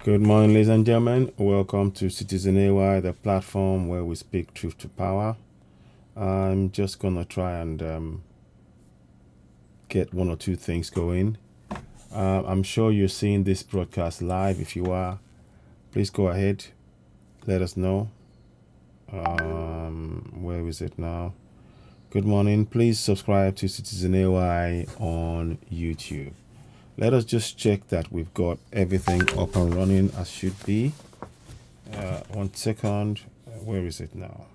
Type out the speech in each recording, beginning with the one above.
Good morning, ladies and gentlemen. Welcome to Citizen AY, the platform where we speak truth to power. I'm just going to try and get one or two things going. I'm sure you're seeing this broadcast live. If you are, please go ahead. Let us know. Where is it now? Good morning. Please subscribe to Citizen AY on YouTube. Let us just check that we've got everything up and running as should be. 1 second. Where is it now?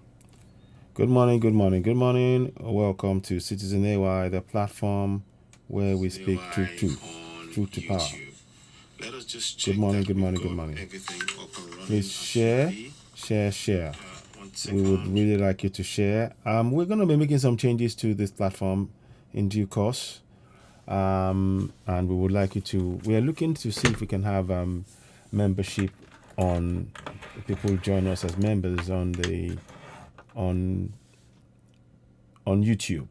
Good morning, good morning, good morning. Welcome to Citizen AY, the platform where we speak truth to power. Good morning, good morning, good morning. Please share. We would really like you to share. We're going to be making some changes to this platform in due course. And we would like you to, we are looking to see if we can have membership on, people join us as members on YouTube,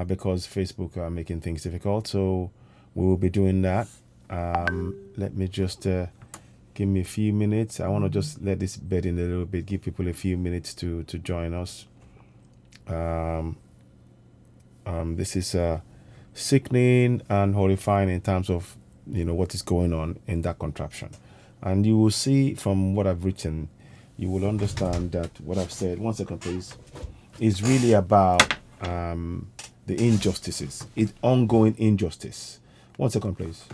because Facebook are making things difficult. So we will be doing that. Let me just give me a few minutes. I want to just let this bed in a little bit, give people a few minutes to join us. This is sickening and horrifying in terms of what is going on in that contraption, and you will see from what I've written, you will understand that what I've said, 1 second please, is really about the injustices. It's ongoing injustice. 1 second please.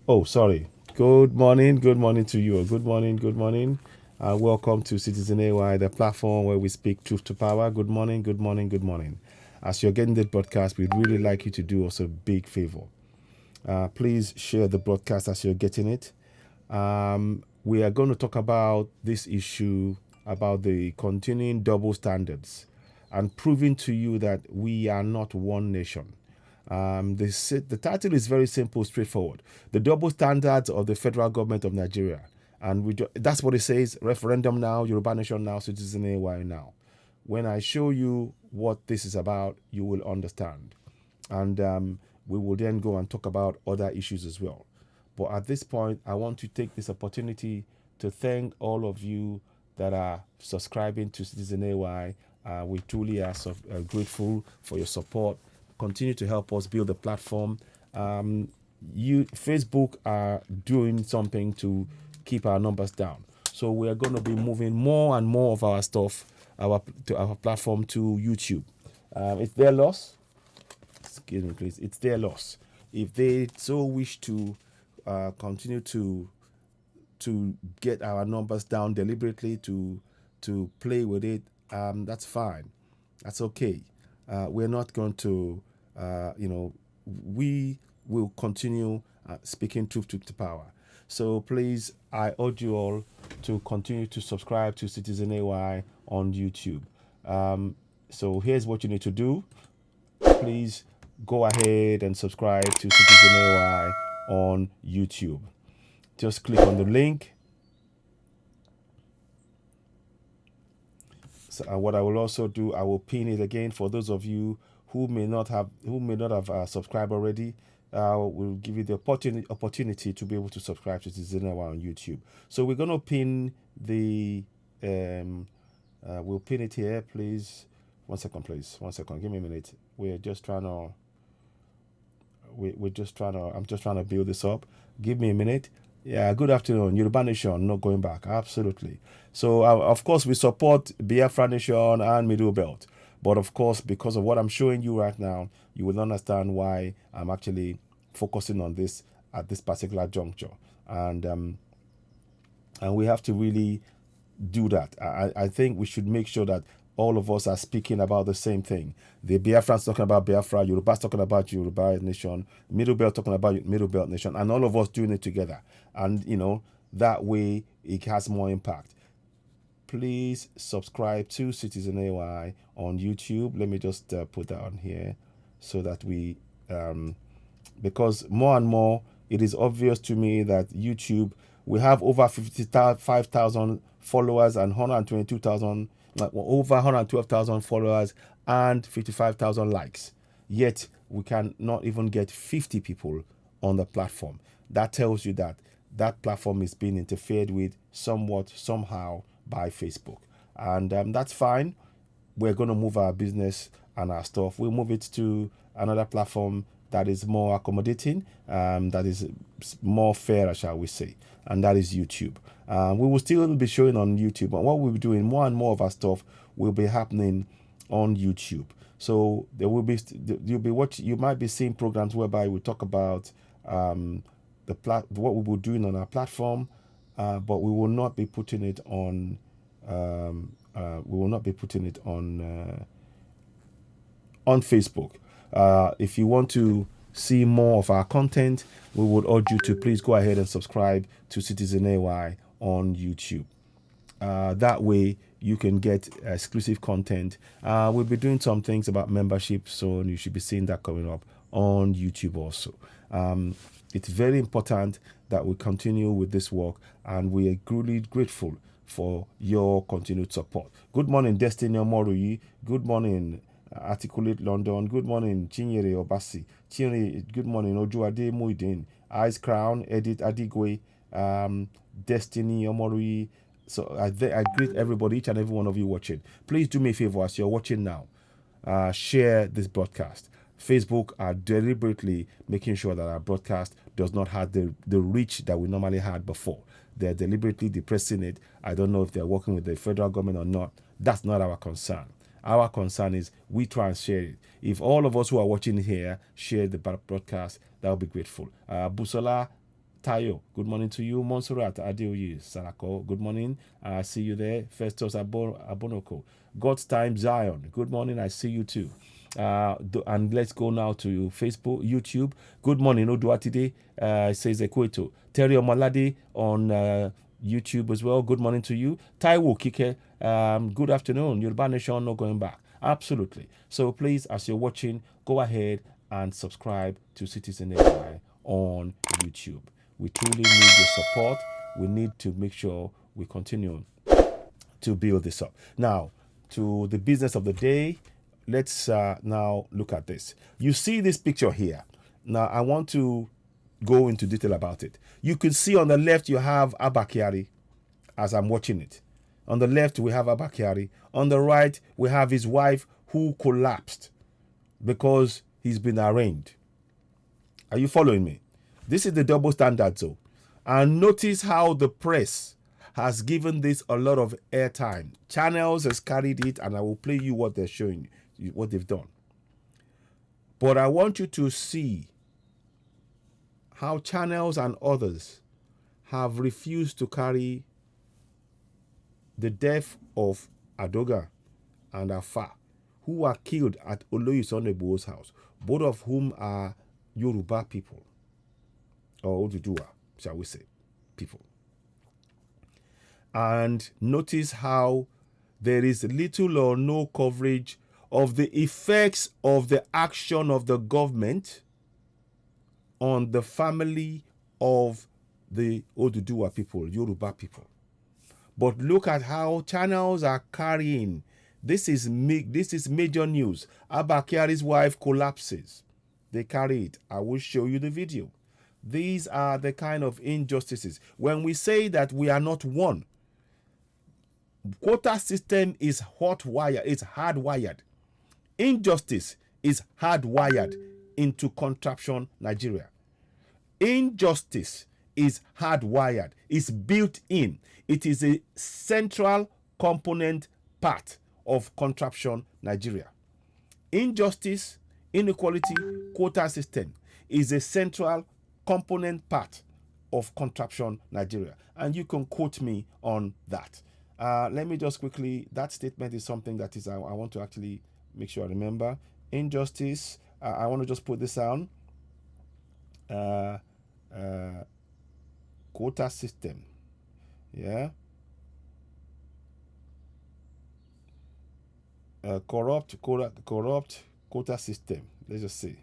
Oh, sorry. Good morning to you. Good morning. Welcome to Citizen AY, the platform where we speak truth to power. Good morning, good morning, good morning. As you're getting this broadcast, we'd really like you to do us a big favor. Please share the broadcast as you're getting it. We are going to talk about this issue about the continuing double standards and proving to you that we are not one nation. The title is very simple, straightforward. The double standards of the federal government of Nigeria. And that's what it says. Referendum now, Yoruba Nation now, Citizen AY now. When I show you what this is about, you will understand. And we will then go and talk about other issues as well. But at this point, I want to take this opportunity to thank all of you that are subscribing to Citizen AY. We truly are grateful for your support. Continue to help us build the platform. Facebook are doing something to keep our numbers down. So we are going to be moving more and more of our stuff, to our platform, to YouTube. It's their loss. Excuse me, please. It's their loss. If they so wish to continue to get our numbers down deliberately, to play with it, that's fine. That's okay. We're not going to, we will continue speaking truth to power. So please, I urge you all to continue to subscribe to Citizen AY on YouTube. So here's what you need to do. Please go ahead and subscribe to Citizen AY on YouTube. Just click on the link. So, what I will also do, I will pin it again for those of you who may not have subscribed already. We'll give you the opportunity to be able to subscribe to Citizen AY on YouTube. So we're going to pin the we'll pin it here, please. 1 second, please. 1 second. Give me a minute. We're just trying to. I'm just trying to build this up. Give me a minute. Yeah, good afternoon. Yoruba Nation, not going back. Absolutely. So, of course, we support Biafra Nation and Middle Belt. But, of course, because of what I'm showing you right now, you will understand why I'm actually focusing on this at this particular juncture. And we have to really do that. I think we should make sure that all of us are speaking about the same thing. The Biafrans talking about Biafra, Yorubas talking about Yoruba Nation, Middle Belt talking about Middle Belt Nation, and all of us doing it together. And, that way it has more impact. Please subscribe to Citizen AY on YouTube. Let me just put that on here so that we, because more and more, it is obvious to me that YouTube, we have over 55,000 followers and 122,000 over 112,000 followers and 55,000 likes. Yet we can not even get 50 people on the platform. That tells you that that platform is being interfered with somewhat, somehow by Facebook. And that's fine. We're going to move our business and our stuff. We'll move it to another platform that is more accommodating, that is more fair, shall we say, and that is YouTube. We will still be showing on YouTube, but what we'll be doing, more and more of our stuff will be happening on YouTube. So there will be you might be seeing programs whereby we talk about what we will do on our platform, but we will not be putting it on. On Facebook. If you want to see more of our content, we would urge you to please go ahead and subscribe to Citizen AY on YouTube. That way you can get exclusive content. We'll be doing some things about membership soon. You should be seeing that coming up on YouTube also. It's very important that we continue with this work, and we are really grateful for your continued support. Good morning, Destiny Omoruyi. Good morning, Articulate London. Good morning, Chinyere Obasi. Good morning, Ojuade Muidin. Ice Crown, Edith Adigwe, Destiny Omoruyi. So I greet everybody, each and every one of you watching. Please do me a favor as you're watching now. Share this broadcast. Facebook are deliberately making sure that our broadcast does not have the reach that we normally had before. They're deliberately depressing it. I don't know if they're working with the federal government or not. That's not our concern. Our concern is we try and share it. If all of us who are watching here share the broadcast, that will be grateful. Busola Tayo, good morning to you. Monserrat Adeoye Sarako, good morning. I see you there. Festus Abonoko. God's Time Zion, good morning. I see you too. And let's go now to Facebook, YouTube. Good morning, Oduatide, says Ekweto. Terry Omalade on YouTube as well. Good morning to you. Taiwo Kike, good afternoon. Yoruba Nation, not going back. Absolutely. So please, as you're watching, go ahead and subscribe to Citizen AY on YouTube. We truly need your support. We need to make sure we continue to build this up. Now, to the business of the day. Let's now look at this. You see this picture here. Now, I want to go into detail about it. You can see on the left, you have Abba Kyari as I'm watching it. On the left, we have Abba Kyari. On the right, we have his wife who collapsed because he's been arraigned. Are you following me? This is the double standard, so. And notice how the press has given this a lot of airtime. Channels has carried it, and I will play you what they're showing you, what they've done. But I want you to see how channels and others have refused to carry the death of Adoga and Afa, who were killed at Oloyi Sunday Igboho's house, both of whom are Yoruba people, or Oduduwa, shall we say, people. And notice how there is little or no coverage of the effects of the action of the government on the family of the Oduduwa people, Yoruba people. But look at how channels are carrying. This is major news. Abba Kyari's wife collapses. They carry it. I will show you the video. These are the kind of injustices. When we say that we are not one, quota system is it's hardwired. Injustice is hardwired into contraption Nigeria. Injustice is hardwired. It's built in. It is a central component part of contraption Nigeria. Injustice, inequality, quota system is a central component part of contraption Nigeria. And you can quote me on that. Let me just quickly, that statement is something that is, I want to actually make sure I remember. Injustice, I want to just put this down. Quota system. Yeah. Corrupt quota system. Let's just say.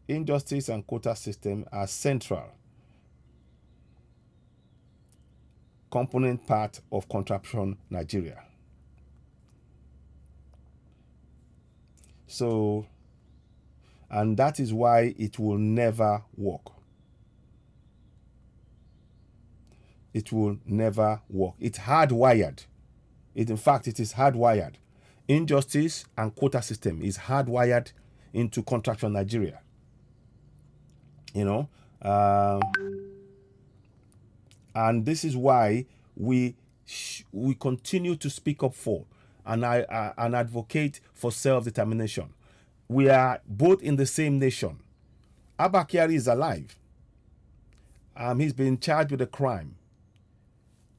Injustice and quota system are central component part of contraption Nigeria. So, and that is why it will never work. It will never work. It's hardwired. In fact, it is hardwired. Injustice and quota system is hardwired into contraption Nigeria. You know, and this is why we continue to speak up for and advocate for self-determination. We are both in the same nation. Abba Kyari is alive. He's been charged with a crime,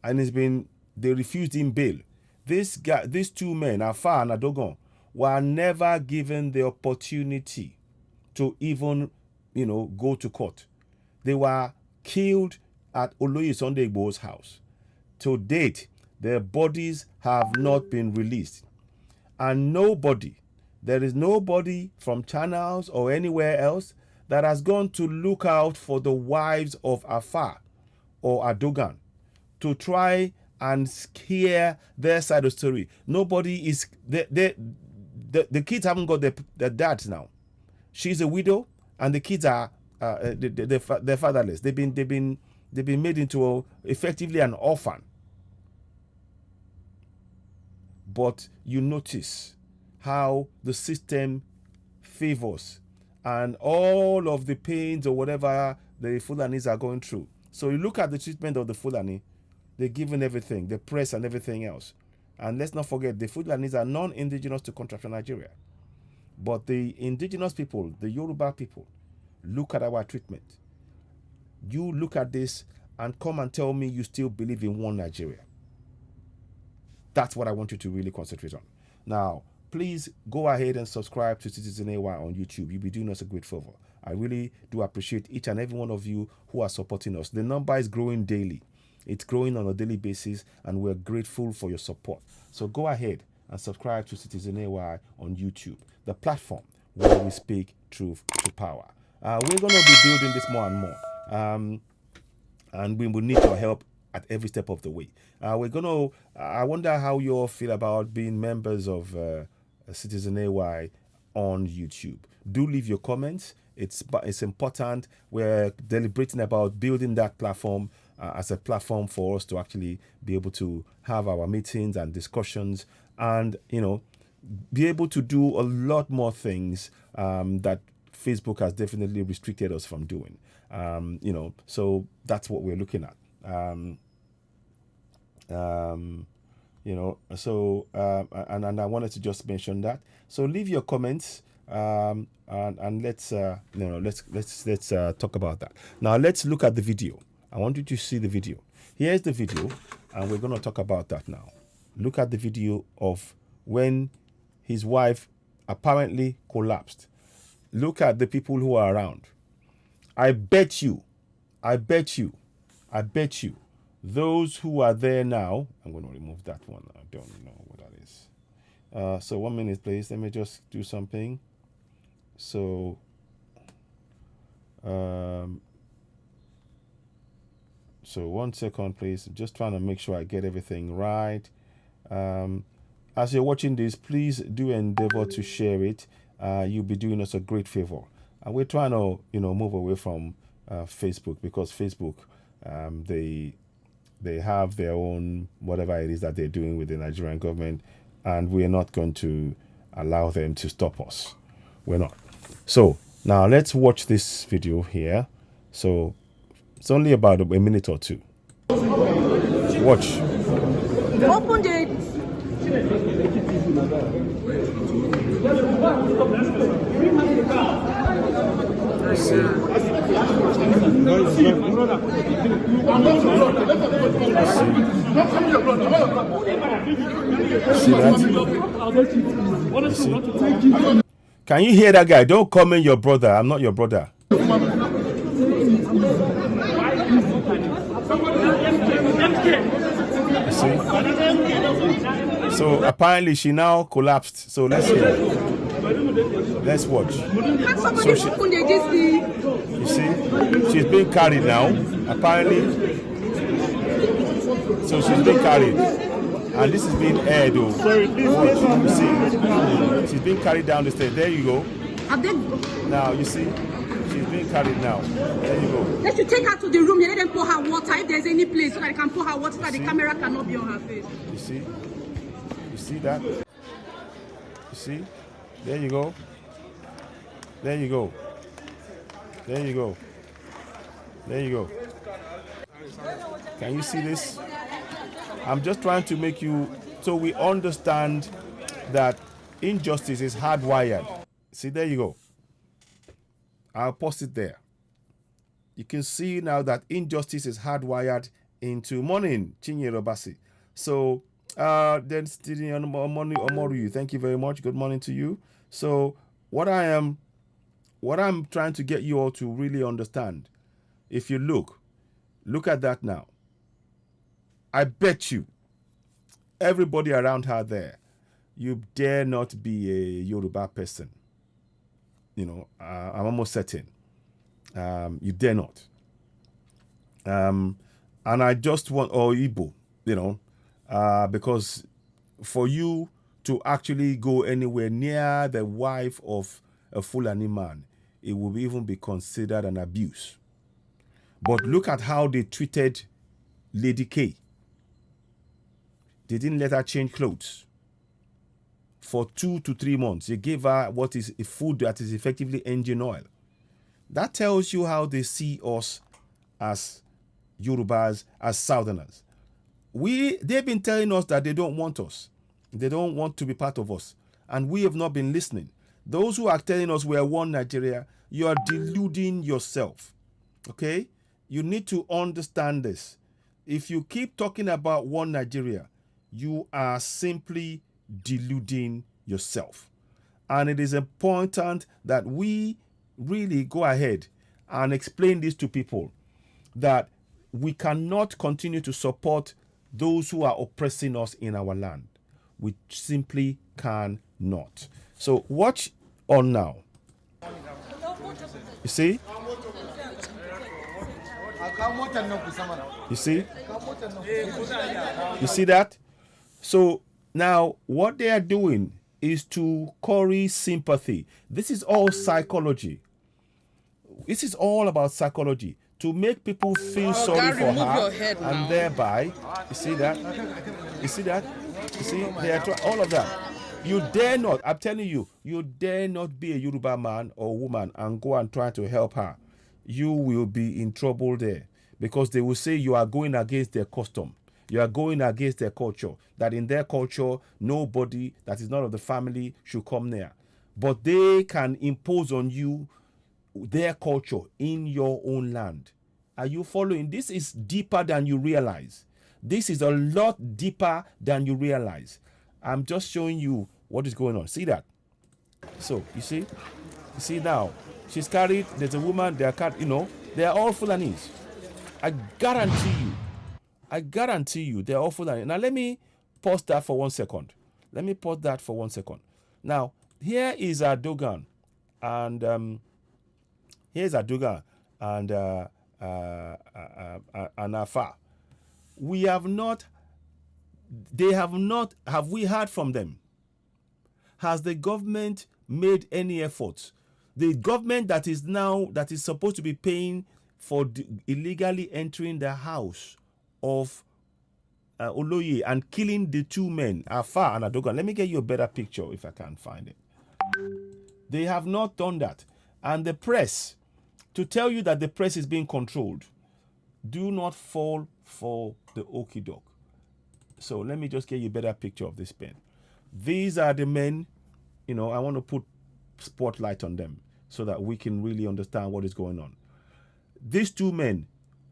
and they refused him bail. These two men, Afa and Adogon, were never given the opportunity to even, go to court. They were killed at Oloyi Sunday Igboho's house. To date, their bodies have not been released. And there is nobody from channels or anywhere else that has gone to look out for the wives of Afa or Adogan to try and hear their side of the story. Nobody is, the kids haven't got their dads now. She's a widow, and the kids are they're fatherless. They've been made into effectively an orphan. But you notice how the system favors and all of the pains or whatever the Fulanis are going through. So you look at the treatment of the Fulani, they're given everything, the press and everything else. And let's not forget, the Fulanis are non-indigenous to contraption Nigeria. But the indigenous people, the Yoruba people, look at our treatment. You look at this and come and tell me you still believe in one Nigeria. That's what I want you to really concentrate on. Now, please go ahead and subscribe to Citizen AY on YouTube. You'll be doing us a great favor. I really do appreciate each and every one of you who are supporting us. The number is growing daily. It's growing on a daily basis, and we're grateful for your support. So go ahead and subscribe to Citizen AY on YouTube, the platform where we speak truth to power. We're going to be building this more and more. And we will need your help at every step of the way. I wonder how you all feel about being members of Citizen AY on YouTube. Do leave your comments. It's important. We're deliberating about building that platform, as a platform for us to actually be able to have our meetings and discussions, and be able to do a lot more things that Facebook has definitely restricted us from doing. So that's what we're looking at. And I wanted to just mention that. So leave your comments, and let's talk about that. Now let's look at the video. I want you to see the video. Here's the video, and we're going to talk about that now. Look at the video of when his wife apparently collapsed. Look at the people who are around. I bet you, those who are there now, I'm going to remove that one. I don't know what that is. So 1 minute, please. Let me just do something. So, so 1 second, please. I'm just trying to make sure I get everything right. As you're watching this, please do endeavor to share it. You'll be doing us a great favor. And we're trying to, move away from Facebook, because Facebook, they have their own whatever it is that they're doing with the Nigerian government, and we're not going to allow them to stop us. We're not. So now let's watch this video here. So it's only about a minute or two. Watch. Open it. See that? See? Can you hear that guy? Don't call me your brother. I'm not your brother. You see? So apparently she now collapsed. So let's hear. Let's watch. So you see, she's being carried now. Apparently, so she's being carried, and this is being aired. Watch. You see, she's being carried down the stairs. There you go. Now you see, she's being carried now. There you go. Let's take her to the room. Let them pour her water if there's any place so that they can pour her water so that the camera cannot be on her face. You see? You see that? You see? There you go. There you go. There you go. There you go. Can you see this? I'm just trying to make you so we understand that injustice is hardwired. See, there you go. I'll post it there. You can see now that injustice is hardwired into morning, Chinyere Obasi. So then Omoru, thank you very much. Good morning to you. So what I'm trying to get you all to really understand, if you look at that now. I bet you everybody around her there, you dare not be a Yoruba person. I'm almost certain. You dare not. And I just want, or Igbo, because for you to actually go anywhere near the wife of a Fulani man, it will even be considered an abuse. But look at how they treated Lady K. They didn't let her change clothes for 2 to 3 months. They gave her what is a food that is effectively engine oil. That tells you how they see us as Yorubas, as Southerners. They've been telling us that they don't want us. They don't want to be part of us. And we have not been listening. Those who are telling us we are one Nigeria, you are deluding yourself. Okay? You need to understand this. If you keep talking about one Nigeria, you are simply deluding yourself. And it is important that we really go ahead and explain this to people, that we cannot continue to support those who are oppressing us in our land. We simply cannot. So watch on now. You see? You see? You see that? So now what they are doing is to curry sympathy. This is all psychology. This is all about psychology, to make people feel sorry for remove her, your head now. and thereby, you see that? You see that? You see, they are all of that. You dare not, I'm telling you, you dare not be a Yoruba man or woman and go and try to help her. You will be in trouble there, because they will say you are going against their custom. You are going against their culture. That in their culture, nobody that is not of the family should come near. But they can impose on you their culture in your own land. Are you following? This is deeper than you realize. This is a lot deeper than you realize. I'm just showing you what is going on. See that? So, you see now, she's carried, there's a woman, they are all Fulanis. I guarantee you, they're all Fulani. Now, let me pause that for 1 second. Now, here is Erdogan, and here's Erdogan and Afar. Have we heard from them? Has the government made any efforts? The government that is supposed to be paying for illegally entering the house of Oloye and killing the two men, Afar and Erdogan. Let me get you a better picture if I can find it. They have not done that. And the press, to tell you that the press is being controlled, do not fall for the okie doke. So let me just get you a better picture of this pen. These are the men, I want to put spotlight on them so that we can really understand what is going on. These two men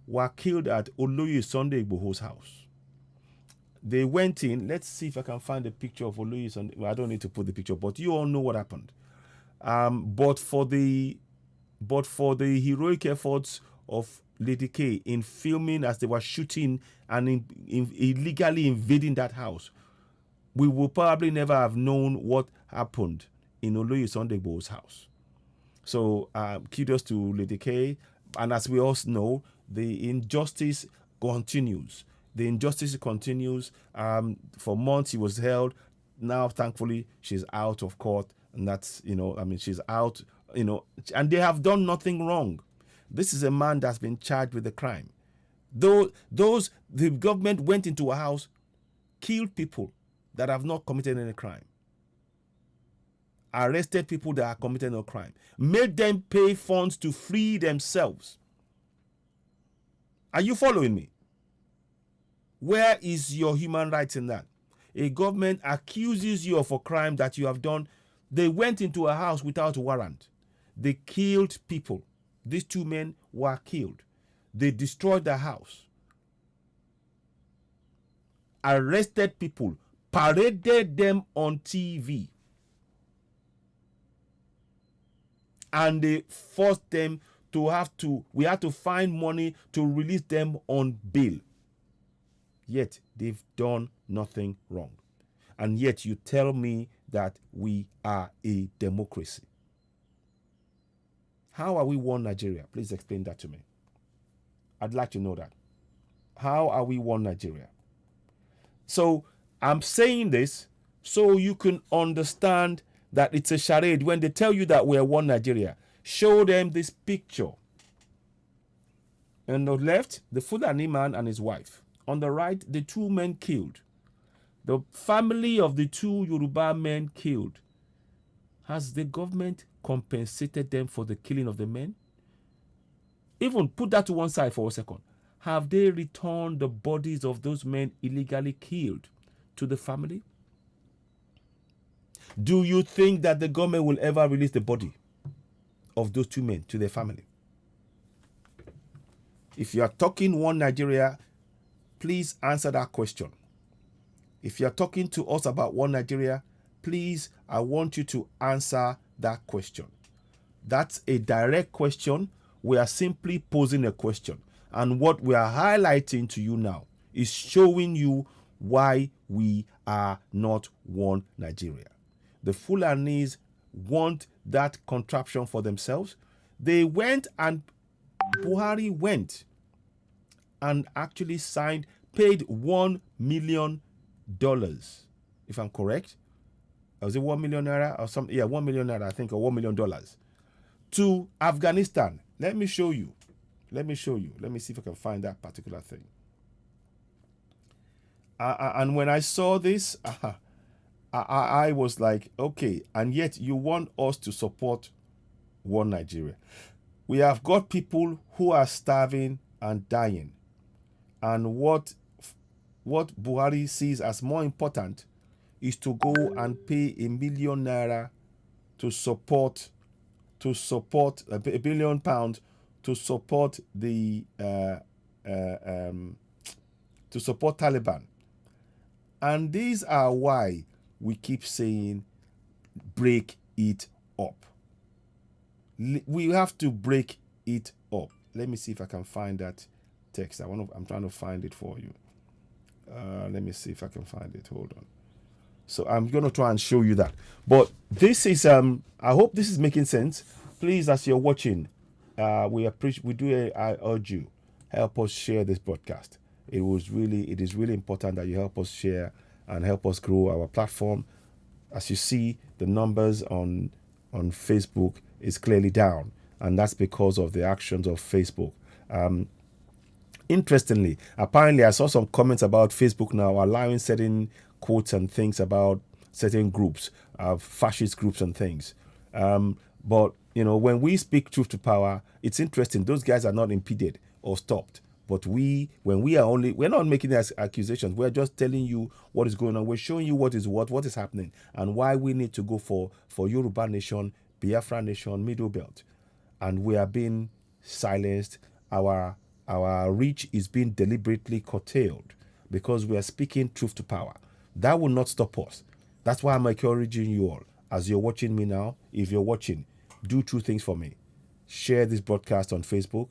were killed at Oloye Sunday Igboho's house. They went in. Let's see if I can find a picture of Oloye Sunday. Well, I don't need to put the picture, but you all know what happened. But for the heroic efforts of Lady K in filming as they were shooting and in illegally invading that house, we will probably never have known what happened in Oloye Sunday Igboho's house. So kudos to Lady K. And as we all know, the injustice continues. For months he was held. Now, thankfully, she's out of court. And that's, she's out, and they have done nothing wrong. This is a man that's been charged with a crime. The government went into a house, killed people that have not committed any crime, arrested people that have committed no crime, made them pay funds to free themselves. Are you following me? Where is your human rights in that? A government accuses you of a crime that you have done. They went into a house without a warrant. They killed people. These two men were killed. They destroyed the house, arrested people, paraded them on TV, and they forced them we had to find money to release them on bail. Yet they've done nothing wrong. And yet you tell me that we are a democracy. How are we one Nigeria? Please explain that to me. I'd like to know that. How are we one Nigeria? So I'm saying this so you can understand that it's a charade. When they tell you that we're one Nigeria, show them this picture. On the left, the Fulani man and his wife. On the right, the two men killed. The family of the two Yoruba men killed. Has the government compensated them for the killing of the men? Even put that to one side for a second. Have they returned the bodies of those men illegally killed to the family? Do you think that the government will ever release the body of those two men to their family? If you are talking one Nigeria, please answer that question. If you're talking to us about one Nigeria, please, I want you to answer that question. That's a direct question. We are simply posing a question. And what we are highlighting to you now is showing you why we are not one Nigeria. The Fulanis want that contraption for themselves. They went and Buhari went and actually paid $1 million, if I'm correct. Was it 1 million naira or something? Yeah, 1 million naira, I think, or $1 million to Afghanistan. Let me show you. Let me show you. Let me see if I can find that particular thing. And when I saw this, I was like, okay, and yet you want us to support one Nigeria. We have got people who are starving and dying. And what Buhari sees as more important is to go and pay ₦1 million to support £1 billion to support the to support Taliban. And these are why we keep saying break it up. We have to break it up. Let me see if I can find that text. I'm trying to find it for you. Let me see if I can find it. Hold on. So I'm going to try and show you that. But this is I hope this is making sense. Please, as you're watching, I urge you, help us share this broadcast. It is really important that you help us share and help us grow our platform. As you see, the numbers on Facebook is clearly down, and that's because of the actions of Facebook. Interestingly, apparently I saw some comments about Facebook now allowing certain quotes and things about certain groups, fascist groups and things. But when we speak truth to power, it's interesting. Those guys are not impeded or stopped. But we're not making accusations. We're just telling you what is going on. We're showing you what is happening, and why we need to go for Yoruba Nation, Biafra Nation, Middle Belt. And we are being silenced. Our reach is being deliberately curtailed because we are speaking truth to power. That will not stop us. That's why I'm encouraging you all, as you're watching me now, if you're watching, do 2 things for me. Share this broadcast on Facebook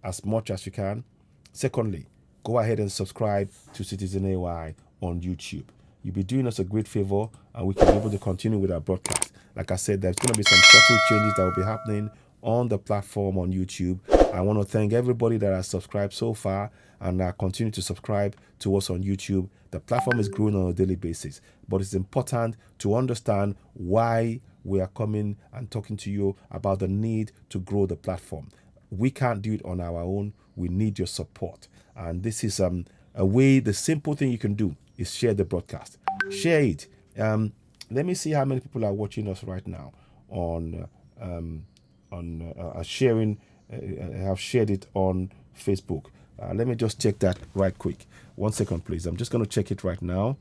as much as you can. Secondly, go ahead and subscribe to Citizen AY on YouTube. You'll be doing us a great favor, and we can be able to continue with our broadcast. Like I said, there's going to be some subtle changes that will be happening on the platform on YouTube. I want to thank everybody that has subscribed so far and continue to subscribe to us on YouTube. The platform is growing on a daily basis, but it's important to understand why we are coming and talking to you about the need to grow the platform. We can't do it on our own. We need your support. And this is a way, the simple thing you can do is share the broadcast. Share it. Let me see how many people are watching us right now sharing. Have shared it on Facebook. Let me just check that right quick. 1 second, please. I'm just going to check it right now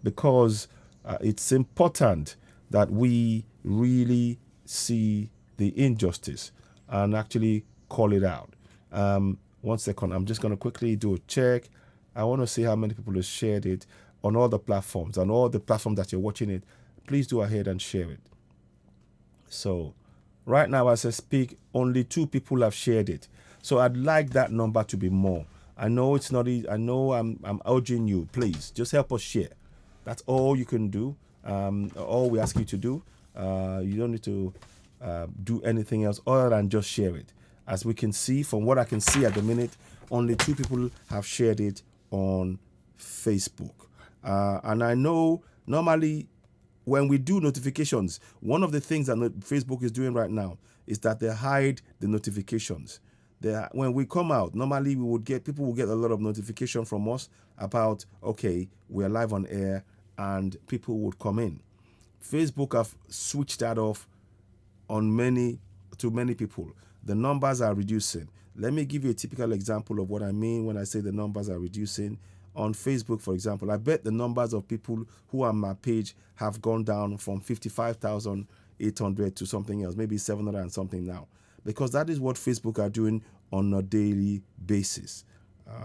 because it's important that we really see the injustice and actually call it out. 1 second. I'm just going to quickly do a check. I want to see how many people have shared it on all the platforms. On all the platforms that you're watching it, please go ahead and share it. So right now, as I speak, only 2 people have shared it. So I'd like that number to be more. I know it's not easy. I know I'm urging you, please, just help us share. That's all you can do. All we ask you to do. You don't need to do anything else other than just share it. As we can see, from what I can see at the minute, only 2 people have shared it on Facebook. And I know normally when we do notifications, one of the things that Facebook is doing right now is that they hide the notifications. When we come out, normally people will get a lot of notification from us about, okay, we are live on air, and people would come in. Facebook have switched that off to many people. The numbers are reducing. Let me give you a typical example of what I mean when I say the numbers are reducing. On Facebook, for example, I bet the numbers of people who are on my page have gone down from 55,800 to something else, maybe 700 and something now, because that is what Facebook are doing on a daily basis.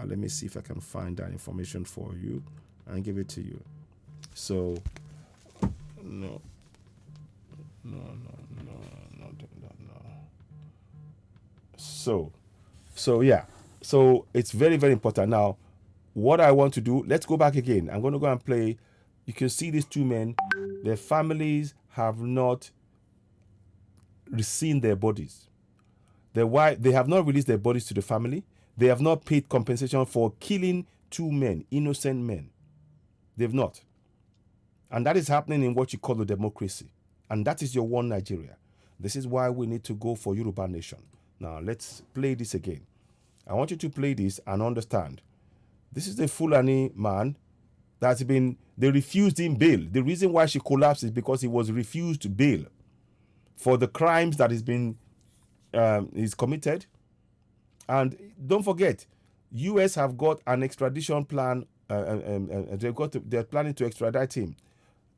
Let me see if I can find that information for you and give it to you. So, no. So yeah. So it's very, very important. Now, what I want to do, let's go back again. I'm going to go and play. You can see these 2 men. Their families have not seen their bodies. They have not released their bodies to the family. They have not paid compensation for killing 2 men, innocent men. They've not. And that is happening in what you call a democracy. And that is your one Nigeria. This is why we need to go for Yoruba Nation. Now, let's play this again. I want you to play this and understand. This is the Fulani man that's been, they refused him bail. The reason why she collapsed is because he was refused bail for the crimes that he's committed. And don't forget, US have got an extradition plan. They're planning to extradite him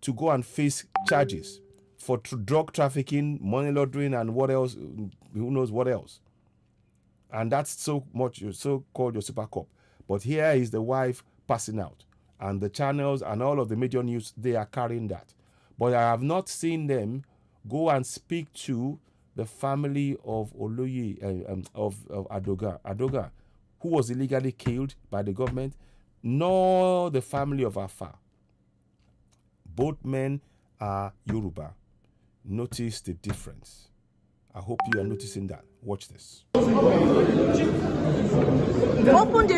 to go and face charges for drug trafficking, money laundering, and what else? Who knows what else? And that's so called your super cop. But here is the wife passing out, and the channels and all of the major news, they are carrying that. But I have not seen them go and speak to the family of Oloye, of Adoga, who was illegally killed by the government, nor the family of Afa. Both men are Yoruba. Notice the difference. I hope you are noticing that. Watch this. Open the...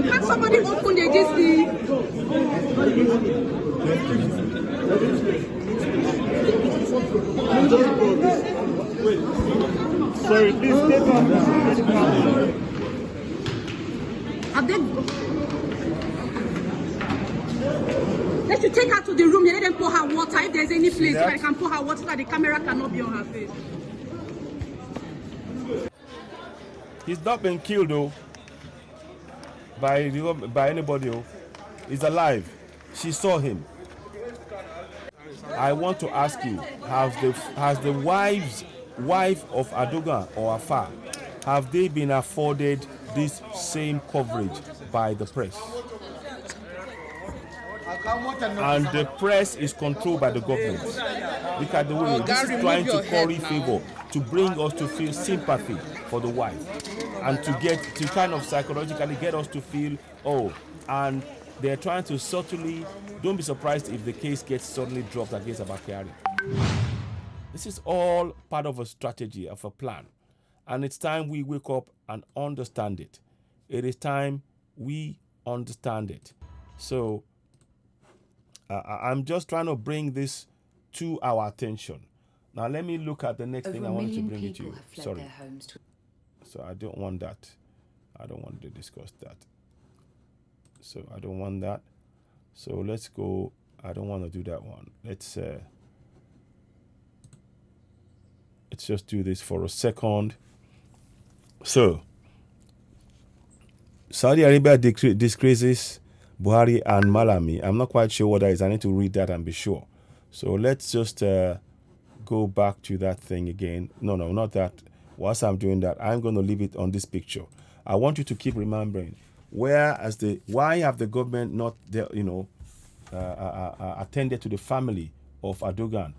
Can somebody open the GC? Sorry, please take on. Have they... They should take her to the room. They let them pour her water. If there's any place where they can pour her water so that the camera cannot be on her face. He's not been killed though by anybody. He's alive. She saw him. I want to ask you: has the wife of Adoga or Afa, have they been afforded this same coverage by the press? And the press is controlled by the government. Look at the way this is trying to curry favor, to bring us to feel sympathy for the wife, and to kind of psychologically get us to feel, and they're trying to subtly, don't be surprised if the case gets suddenly dropped against Abakari. This is all part of a strategy, of a plan. And it's time we wake up and understand it. It is time we understand it. So I'm just trying to bring this to our attention. Now let me look at the next thing I wanted to bring it to you. Sorry. So I don't want that. I don't want to discuss that. So I don't want that. So let's go. I don't want to do that one. Let's just do this for a second. So Saudi Arabia disgraces Buhari and Malami. I'm not quite sure what that is. I need to read that and be sure. So let's just go back to that thing again. No, not that. Whilst I'm doing that, I'm going to leave it on this picture. I want you to keep remembering why have the government not attended to the family of Erdogan,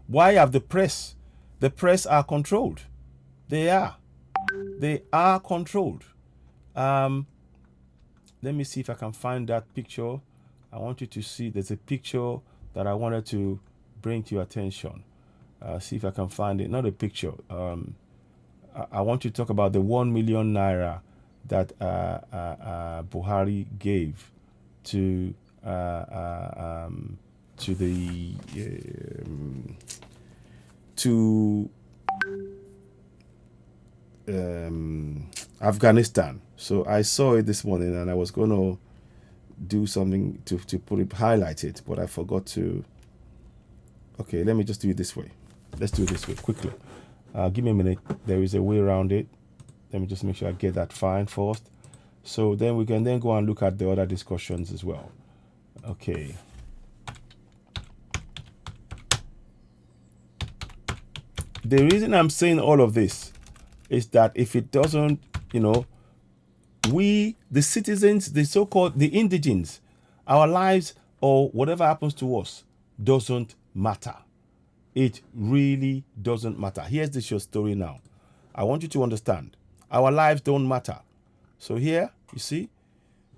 why have the press are controlled? They are controlled. Let me see if I can find that picture. I want you to see. There's a picture that I wanted to bring to your attention. See if I can find it. Not a picture. I want you to talk about the 1 million naira that Buhari gave to Afghanistan. So I saw it this morning, and I was going to do something to highlight it, but I forgot to. Okay, let me just do it this way. Let's do it this way quickly. Give me a minute. There is a way around it. Let me just make sure I get that fine first. So then we can then go and look at the other discussions as well. Okay. The reason I'm saying all of this is that if it doesn't, we, the citizens, the so-called, the indigenes, our lives or whatever happens to us doesn't matter. It really doesn't matter. Here's the short story now. I want you to understand, our lives don't matter. So here, you see,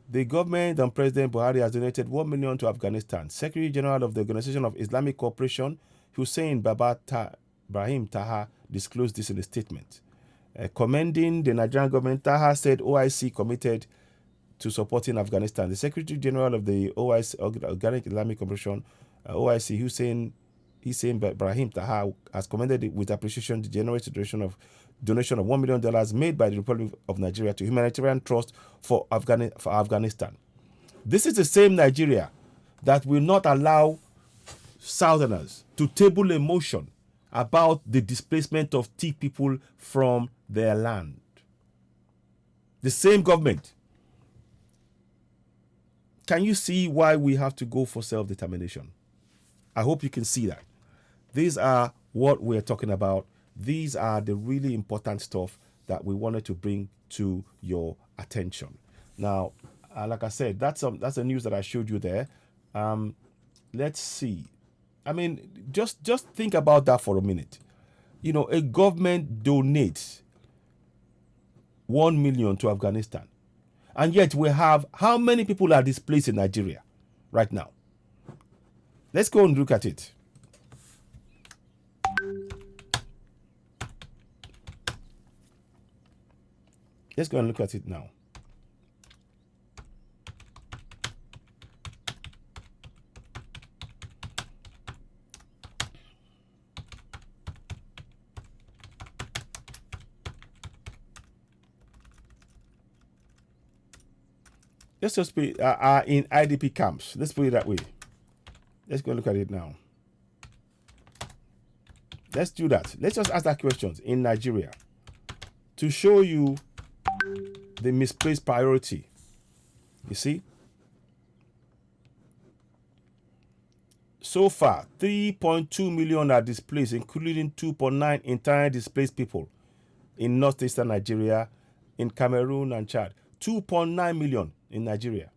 the government and President Buhari has donated 1 million to Afghanistan. Secretary General of the Organization of Islamic Cooperation, Hussein Brahim Taha, disclosed this in a statement. Commending the Nigerian government, Taha said OIC committed to supporting Afghanistan. The Secretary General of the OIC, Organic Islamic Cooperation, OIC, Hussein Brahim Taha, has commended it with appreciation the generous donation of $1 million made by the Republic of Nigeria to Humanitarian Trust for Afghanistan. This is the same Nigeria that will not allow Southerners to table a motion about the displacement of Tea people from their land. The same government. Can you see why we have to go for self-determination? I hope you can see that. These are what we're talking about. These are the really important stuff that we wanted to bring to your attention. Now, like I said, that's the news that I showed you there. Let's see. I mean, just think about that for a minute. You know, a government donates 1 million to Afghanistan, and yet we have how many people are displaced in Nigeria right now? Let's go and look at it. Let's go and look at it now. Let's just put in IDP camps. Let's put it that way. Let's go look at it now. Let's do that. Let's just ask that question in Nigeria to show you the misplaced priority. You see? So far, 3.2 million are displaced, including 2.9 entirely displaced people in northeastern Nigeria, in Cameroon and Chad. 2.9 million in Nigeria.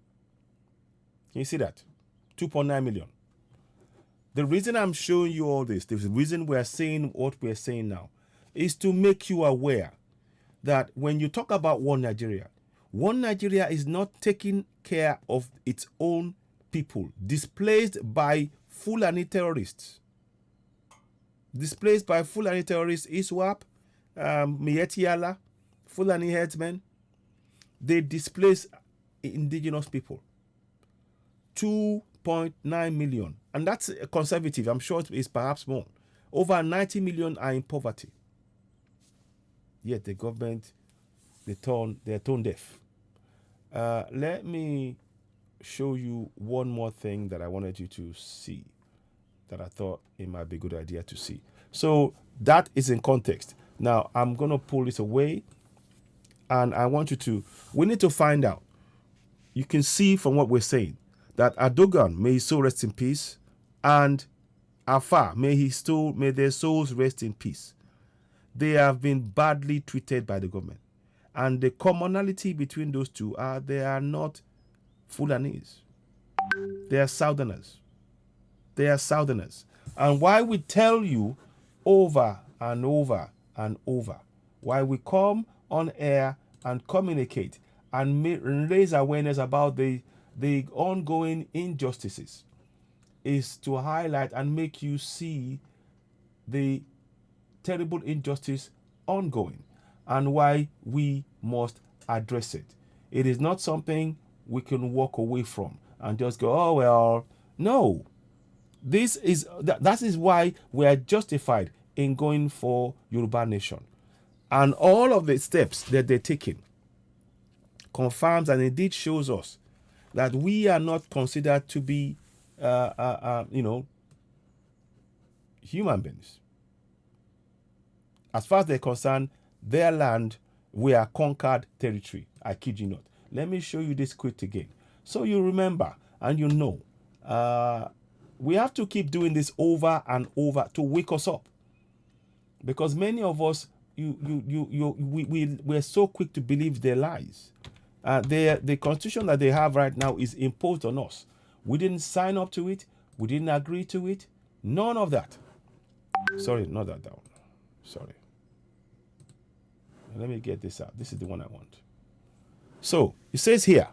Can you see that? 2.9 million. The reason I'm showing you all this, the reason we're saying what we're saying now, is to make you aware that when you talk about one Nigeria is not taking care of its own people, displaced by Fulani terrorists. Displaced by Fulani terrorists, ISWAP, Miyetti Allah, Fulani headsmen. They displace indigenous people. 2.9 million. And that's conservative. I'm sure it's perhaps more. Over 90 million are in poverty. Yet the government, they're tone deaf. Let me show you one more thing that I wanted you to see, that I thought it might be a good idea to see. So that is in context. Now I'm going to pull this away, and I want you to, we need to find out. You can see from what we're saying that Erdogan, may his soul rest in peace, and Afar, may their souls rest in peace. They have been badly treated by the government. And the commonality between those two are they are not Fulanese. They are Southerners. They are Southerners. And why we tell you over and over and over, why we come on air and communicate and raise awareness about the ongoing injustices, is to highlight and make you see the terrible injustice ongoing and why we must address it. It is not something we can walk away from and just go, oh well. No, that is why we are justified in going for Yoruba Nation, and all of the steps that they're taking confirms and indeed shows us that we are not considered to be human beings. As far as they're concerned, their land, we are conquered territory. I kid you not. Let me show you this quick again, so you remember and you know. We have to keep doing this over and over to wake us up, because many of us, we're so quick to believe their lies. The constitution that they have right now is imposed on us. We didn't sign up to it. We didn't agree to it. None of that. Sorry, not that down. Sorry. Let me get this out. This is the one I want. So it says here.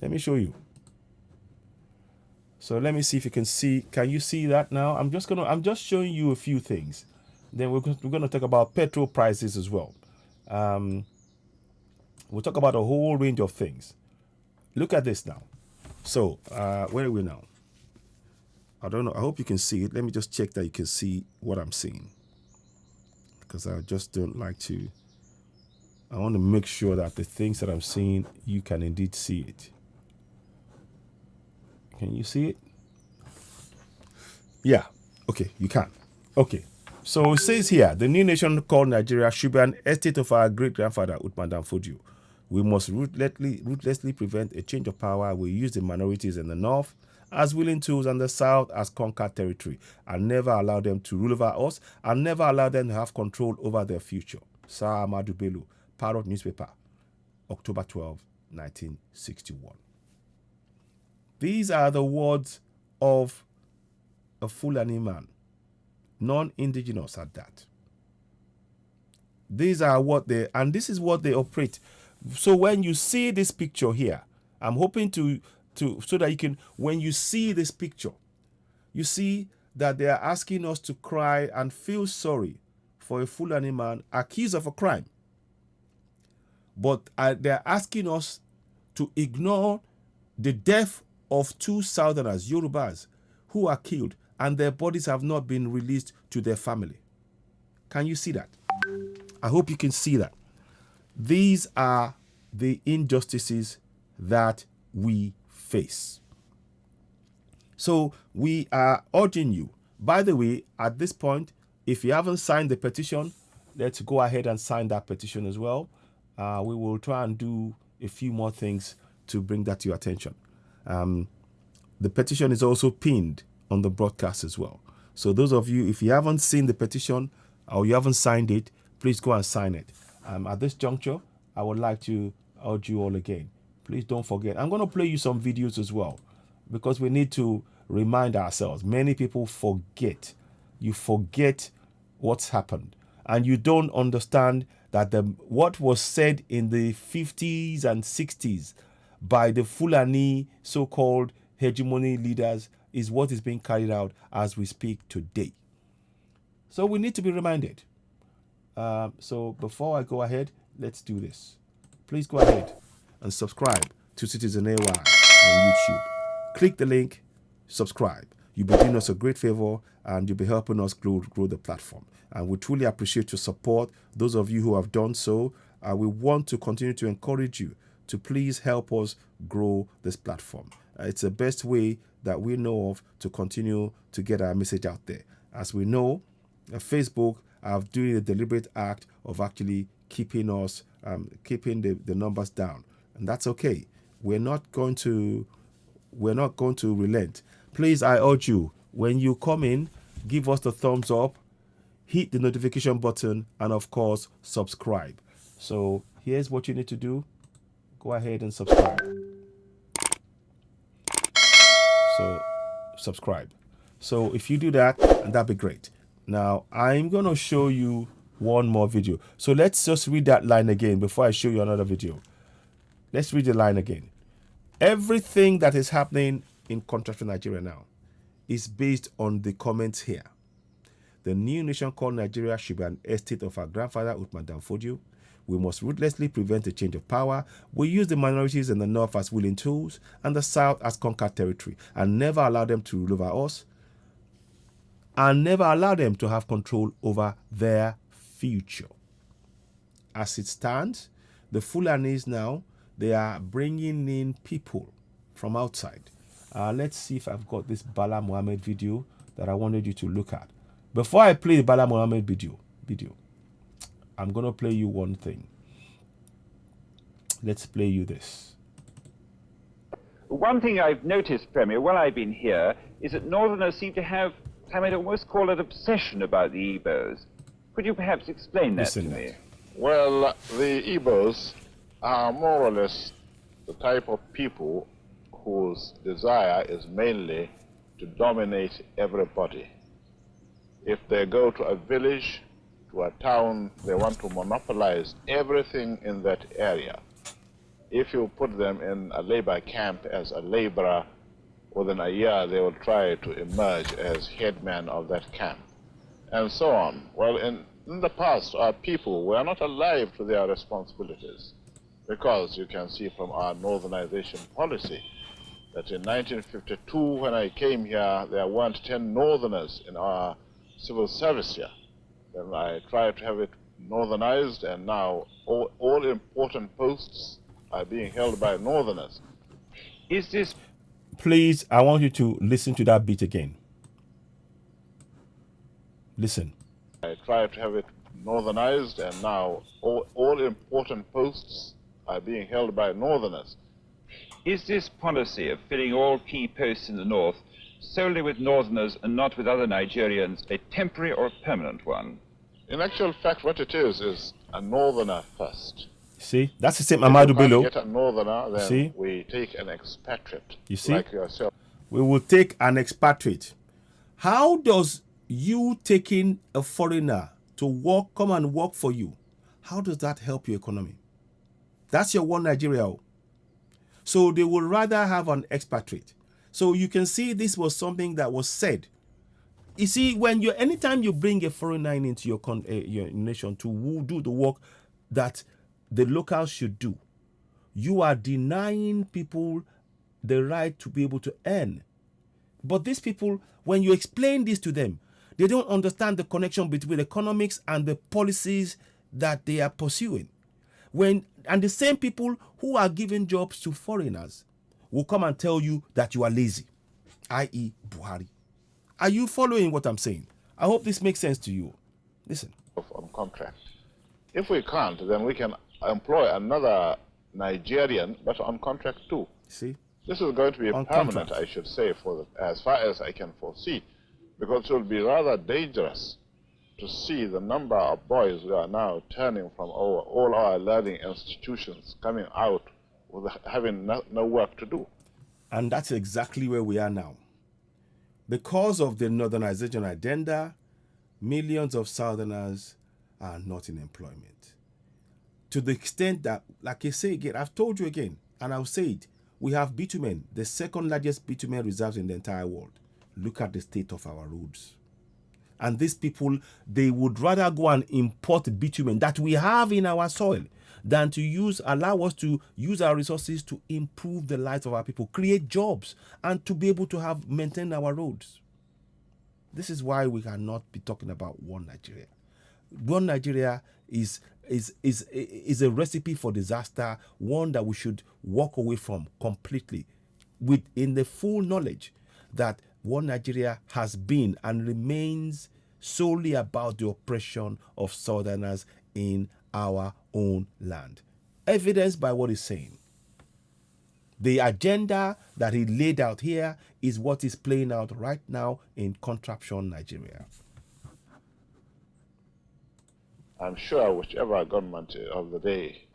Let me show you. So let me see if you can see. Can you see that now? I'm just showing you a few things. Then we're going to talk about petrol prices as well. We'll talk about a whole range of things. Look at this now. So where are we now? I don't know. I hope you can see it. Let me just check that you can see what I'm seeing, because I just don't like to. I want to make sure that the things that I'm seeing, you can indeed see it. Can you see it? Yeah. Okay, you can. Okay. So it says here, the new nation called Nigeria should be an estate of our great-grandfather, Uthman Dan Fodio. We must ruthlessly prevent a change of power. We use the minorities in the north as willing tools and the south as conquered territory, and never allow them to rule over us, and never allow them to have control over their future. Sir Ahmadu Bello, Parrot newspaper, October 12, 1961. These are the words of a Fulani man, non-indigenous at that. These are what they, and this is what they operate. So when you see this picture here, I'm hoping to so that you can, when you see this picture, you see that they are asking us to cry and feel sorry for a Fulani man accused of a crime. But they're asking us to ignore the death of 2 Southerners, Yorubas, who are killed and their bodies have not been released to their family. Can you see that? I hope you can see that. These are the injustices that we face. So we are urging you. By the way, at this point, if you haven't signed the petition, let's go ahead and sign that petition as well. We will try and do a few more things to bring that to your attention. The petition is also pinned on the broadcast as well. So those of you, if you haven't seen the petition or you haven't signed it, please go and sign it. At this juncture, I would like to urge you all again. Please don't forget. I'm going to play you some videos as well, because we need to remind ourselves. Many people forget. You forget what's happened, and you don't understand that what was said in the 50s and 60s by the Fulani so-called hegemony leaders is what is being carried out as we speak today. So we need to be reminded. So before I go ahead, let's do this. Please go ahead and subscribe to Citizen AY on YouTube. Click the link, subscribe. You'll be doing us a great favor, and you'll be helping us grow the platform. And we truly appreciate your support. Those of you who have done so, we want to continue to encourage you to please help us grow this platform. It's the best way that we know of to continue to get our message out there. As we know, Facebook are doing a deliberate act of actually keeping us, keeping the numbers down, and that's okay. We're not going to relent. Please, I urge you, when you come in, give us the thumbs up, hit the notification button, and of course, subscribe. So here's what you need to do. Go ahead and subscribe. So subscribe. So if you do that, that'd be great. Now, I'm going to show you one more video. So let's just read that line again before I show you another video. Let's read the line again. Everything that is happening in Contractor Nigeria now is based on the comments here. The new nation called Nigeria should be an estate of our grandfather, Uthman Dan Fodio. We must ruthlessly prevent a change of power. We use the minorities in the north as willing tools and the south as conquered territory, and never allow them to rule over us, and never allow them to have control over their future. As it stands, the Fulanis now, they are bringing in people from outside. Let's see if I've got this Bala Mohammed video that I wanted you to look at. Before I play the Bala Mohammed video, I'm going to play you one thing. Let's play you this. One thing I've noticed, Premier, while I've been here, is that Northerners seem to have, I might almost call it, obsession about the Igbos. Could you perhaps explain that to me? Well, the Igbos are more or less the type of people whose desire is mainly to dominate everybody. If they go to a village to a town, they want to monopolize everything in that area. If you put them in a labor camp as a laborer, within a year they will try to emerge as headman of that camp, and so on. Well, in the past, our people were not alive to their responsibilities, because you can see from our northernization policy that in 1952, when I came here, there weren't 10 northerners in our civil service here. Then I tried to have it northernized, and now all important posts are being held by northerners. Is this... Please, I want you to listen to that beat again. Listen. I tried to have it northernized, and now all important posts are being held by northerners. Is this policy of filling all key posts in the north solely with northerners and not with other Nigerians a temporary or a permanent one? In actual fact, what it is a northerner first. See, that's the same Amadou Bello. Get a northerner, then see? We take an expatriate. You see? Like yourself. We will take an expatriate. How does you taking a foreigner to work, come and work for you, how does that help your economy? That's your one Nigeria. So they would rather have an expatriate. So you can see this was something that was said. You see, when you anytime you bring a foreigner into your nation to do the work that the locals should do, you are denying people the right to be able to earn. But these people, when you explain this to them, they don't understand the connection between economics and the policies that they are pursuing. And the same people who are giving jobs to foreigners will come and tell you that you are lazy, i.e. Buhari. Are you following what I'm saying? I hope this makes sense to you. Listen. On contract. If we can't, then we can employ another Nigerian, but on contract too. See? This is going to be on permanent, contract. I should say, as far as I can foresee, because it will be rather dangerous to see the number of boys who are now turning from all our learning institutions coming out with having no work to do. And that's exactly where we are now. Because of the northernization agenda, millions of southerners are not in employment. To the extent that, like I say again, I've told you again, and I'll say it, we have bitumen, the second largest bitumen reserves in the entire world. Look at the state of our roads. And these people, they would rather go and import bitumen that we have in our soil than to allow us to use our resources to improve the lives of our people, create jobs, and to be able to maintain our roads. This is why we cannot be talking about one Nigeria. One Nigeria is a recipe for disaster, one that we should walk away from completely, in the full knowledge that one Nigeria has been and remains solely about the oppression of southerners in our own land. Evidenced by what he's saying. The agenda that he laid out here is what is playing out right now in contraption Nigeria. I'm sure whichever government of the day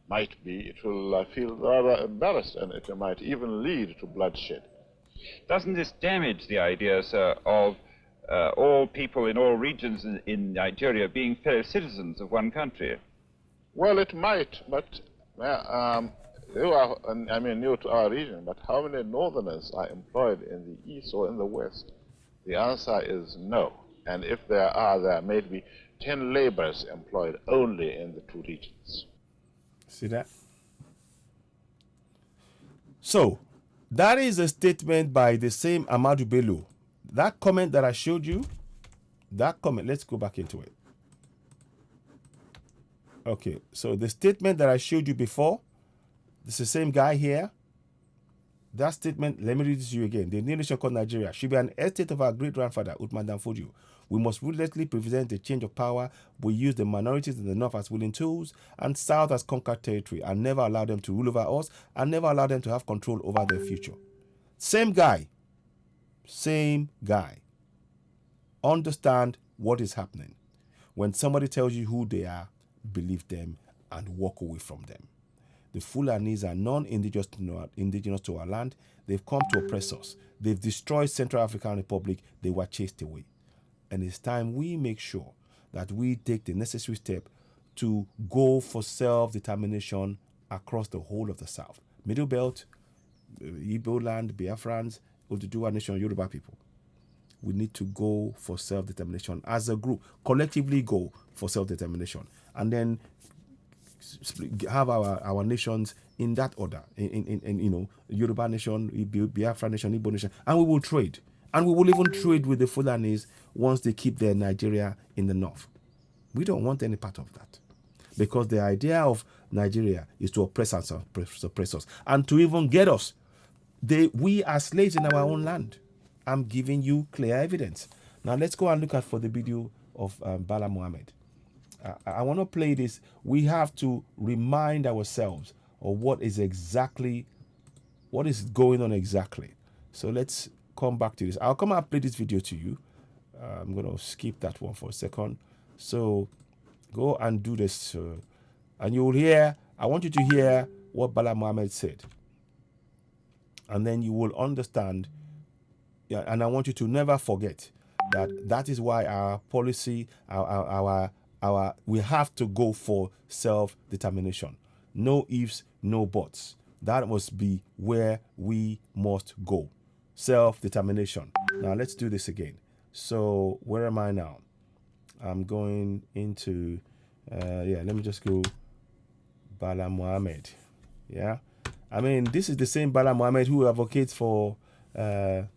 might be, it will feel rather embarrassed, and it might even lead to bloodshed. Doesn't this damage the idea, sir, of all people in all regions in Nigeria being fellow citizens of one country? Well, it might, but you are, new to our region, but how many northerners are employed in the east or in the west? The answer is no. And if there may be 10 laborers employed only in the two regions. See that? So, that is a statement by the same Amadou Bello. That comment that I showed you, let's go back into it. Okay, so the statement that I showed you before, this is the same guy here. That statement, let me read this to you again. The new nation called Nigeria should be an estate of our great-grandfather, Uthman Danfodio. We must ruthlessly prevent the change of power. We use the minorities in the north as willing tools and south as conquered territory, and never allow them to rule over us, and never allow them to have control over their future. Same guy. Understand what is happening. When somebody tells you who they are, believe them and walk away from them. The Fulanis are non-indigenous to our land. They've come to oppress us. They've destroyed Central African Republic. They were chased away. And it's time we make sure that we take the necessary step to go for self-determination across the whole of the South. Middle Belt, Igbo land, Biafrans, Oduduwa Nation, Yoruba people. We need to go for self-determination as a group, collectively go for self-determination, and then have our nations in that order, in Yoruba Nation, Biafra Nation, Igbo Nation, and we will trade. And we will even trade with the Fulanis once they keep their Nigeria in the north. We don't want any part of that. Because the idea of Nigeria is to oppress and suppress us. And to even get us, we are slaves in our own land. I'm giving you clear evidence. Now let's go and look at for the video of Bala Mohammed. I want to play this. We have to remind ourselves of what is going on exactly. So let's come back to this. I'll come and play this video to you. I'm going to skip that one for a second. So go and do this. And you will hear, I want you to hear what Bala Mohammed said. And then you will understand. Yeah, and I want you to never forget that is why our policy, we have to go for self-determination. No ifs, no buts. That must be where we must go. Self-determination. Now let's do this again. So where am I now? I'm going into, let me just go Bala Mohammed. Yeah. I mean, this is the same Bala Mohammed who advocates for, the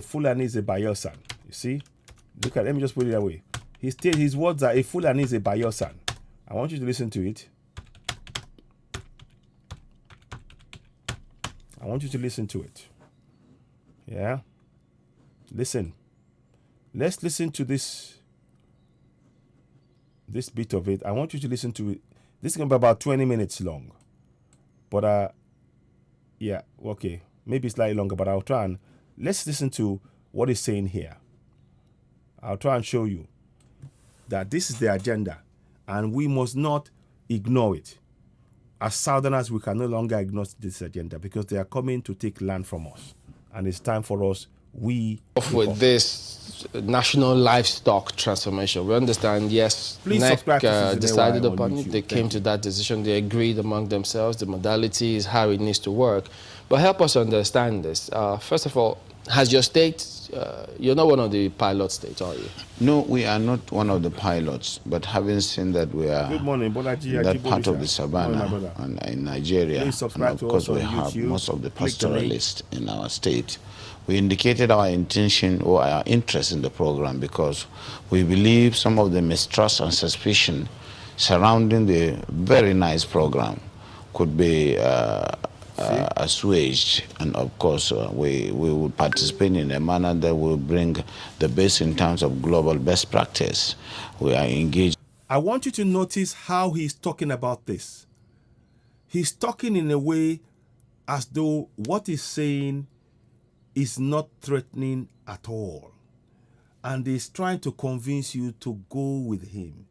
Fulani is a Bayelsan. You see? Let me just put it that way. His words are, a Fulani is a Bayelsan. I want you to listen to it. I want you to listen to it. Yeah? Listen. Let's listen to this bit of it. I want you to listen to it. This is going to be about 20 minutes long. But, yeah, okay. Maybe slightly longer, but I'll try and... Let's listen to what he's saying here. I'll try and show you that this is the agenda, and we must not ignore it. As Southerners, we can no longer ignore this agenda because they are coming to take land from us. And it's time for us, with this national livestock transformation. We understand, yes, NEC decided upon it. They came to that decision. They agreed among themselves, the modalities, how it needs to work. But help us understand this. First of all, has your state, you're not one of the pilot states, are you? No, we are not one of the pilots, but having seen that we are that part of the savannah and in Nigeria, and of course we have most of the pastoralists in our state, we indicated our intention or our interest in the program because we believe some of the mistrust and suspicion surrounding the very nice program could be assuaged, and of course we will participate in a manner that will bring the best in terms of global best practice. We are engaged. I want you to notice how he's talking about this. He's talking in a way as though what he's saying is not threatening at all, and he's trying to convince you to go with him.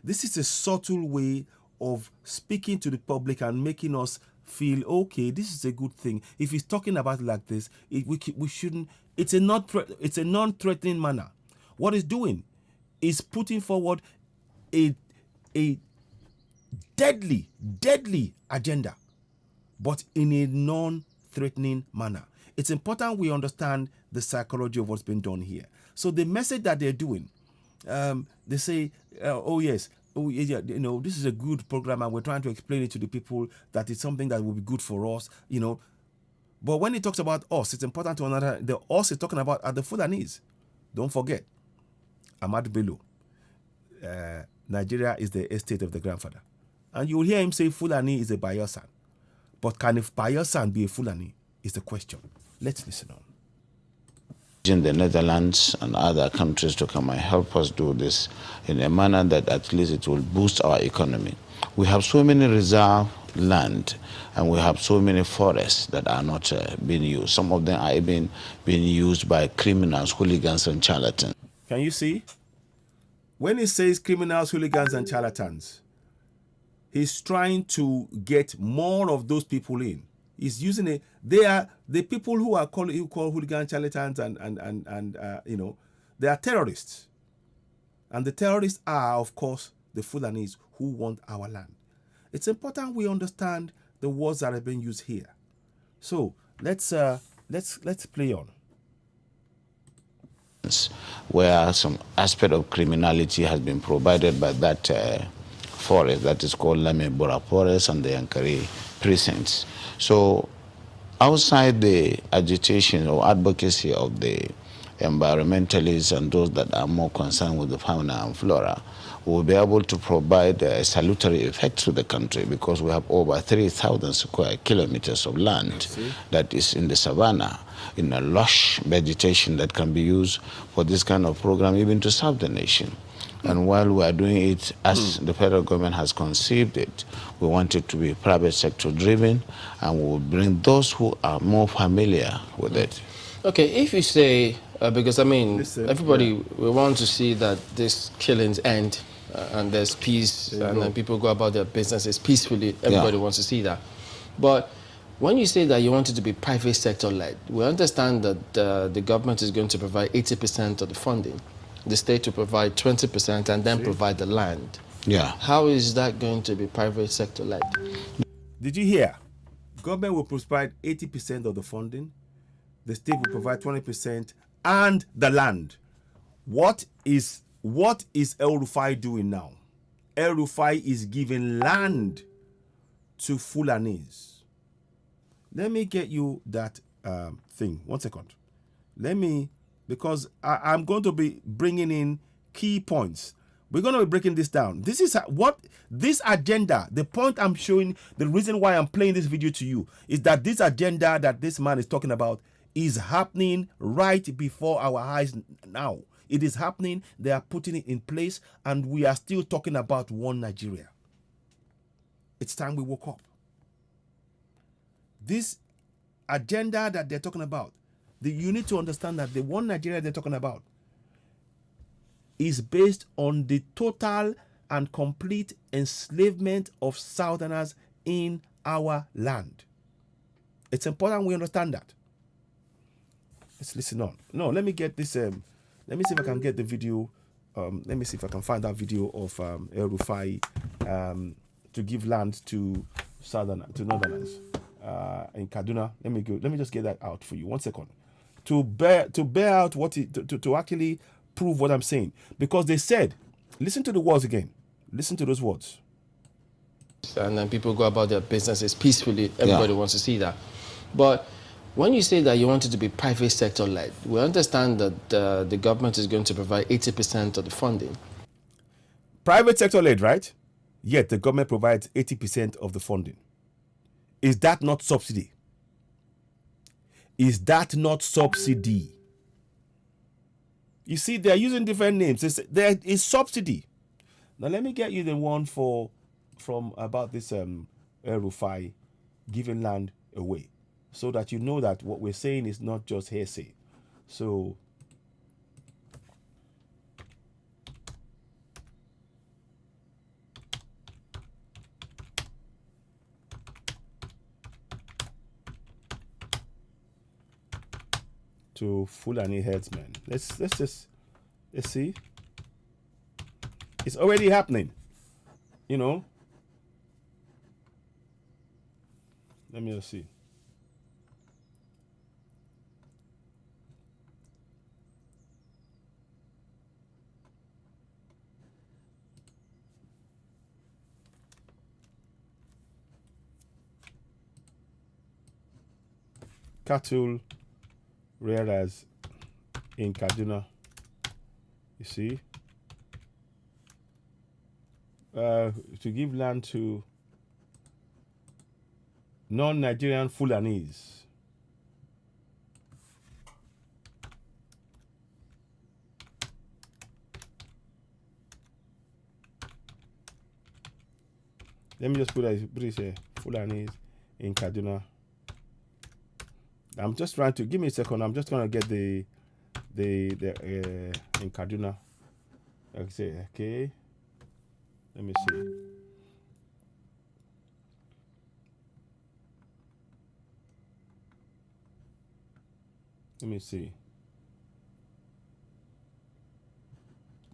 This is a subtle way of speaking to the public and making us feel, okay, this is a good thing. If he's talking about it like this, we shouldn't. It's a non-threatening manner. What he's doing is putting forward a deadly agenda, but in a non-threatening manner. It's important we understand the psychology of what's been done here. So the message that they're doing, they say, this is a good program, and we're trying to explain it to the people that it's something that will be good for us, But when he talks about us, it's important to understand the us he's talking about are the Fulanis. Don't forget, Ahmad Bello, Nigeria is the estate of the grandfather. And you'll hear him say Fulani is a Bayelsan. But can a Bayelsan be a Fulani is the question. Let's listen on. In the Netherlands and other countries to come and help us do this in a manner that at least it will boost our economy. We have so many reserve land and we have so many forests that are not being used. Some of them are even being used by criminals, hooligans and charlatans. Can you see? When he says criminals, hooligans and charlatans, he's trying to get more of those people in. He's using it. They are the people who call hooligan charlatans and you know, they are terrorists. And the terrorists are, of course, the Fulanis who want our land. It's important we understand the words that are being used here. So let's play on. Where some aspect of criminality has been provided by that forest that is called Lamebora Forest and the Yankari precincts. So outside the agitation or advocacy of the environmentalists and those that are more concerned with the fauna and flora, will be able to provide a salutary effect to the country, because we have over 3,000 square kilometers of land that is in the savannah, in a lush vegetation that can be used for this kind of program, even to serve the nation. And while we are doing it as the federal government has conceived it, we want it to be private sector driven, and we will bring those who are more familiar with it. Okay, if you say, because I mean, everybody, we want to see that these killings end and there's peace, and then people go about their businesses peacefully. Everybody wants to see that. But when you say that you want it to be private sector led, we understand that the government is going to provide 80% of the funding, the state to provide 20%, and then provide the land. Yeah. How is that going to be private sector led? Did you hear? Government will provide 80% of the funding, the state will provide 20%, and the land. What is El Rufai doing now? El Rufai is giving land to Fulanis. Let me get you that thing. 1 second. Because I'm going to be bringing in key points. We're going to be breaking this down. This is what this agenda, the point I'm showing, the reason why I'm playing this video to you is that this agenda that this man is talking about is happening right before our eyes now. It is happening. They are putting it in place, and we are still talking about one Nigeria. It's time we woke up. This agenda that they're talking about, you need to understand that the one Nigeria they're talking about is based on the total and complete enslavement of Southerners in our land. It's important we understand that. Let's listen on. No, let me get this. Let me see if I can get the video. Let me see if I can find that video of El Rufai to give land to Northerners in Kaduna. Let me just get that out for you. 1 second. To bear out what to actually prove what I'm saying, because they said, listen to the words again. Listen to those words. And then people go about their businesses peacefully. Everybody wants to see that. But when you say that you want it to be private sector led, we understand that the government is going to provide 80% of the funding. Private sector led, right? Yet the government provides 80% of the funding. Is that not subsidy? Is that not subsidy? You see, they're using different names. There is subsidy. Now let me get you the one from about this El Rufai giving land away, so that you know that what we're saying is not just hearsay. So to Fulani herdsmen. Let's see. It's already happening. You know. Let me just see. Cattle rearers in Kaduna. You see, to give land to non-Nigerian Fulanis. Let me just put it here. Fulanis in Kaduna. I'm just trying to give me a second. I'm just gonna get the in Kaduna. Okay. Let me see. Let me see.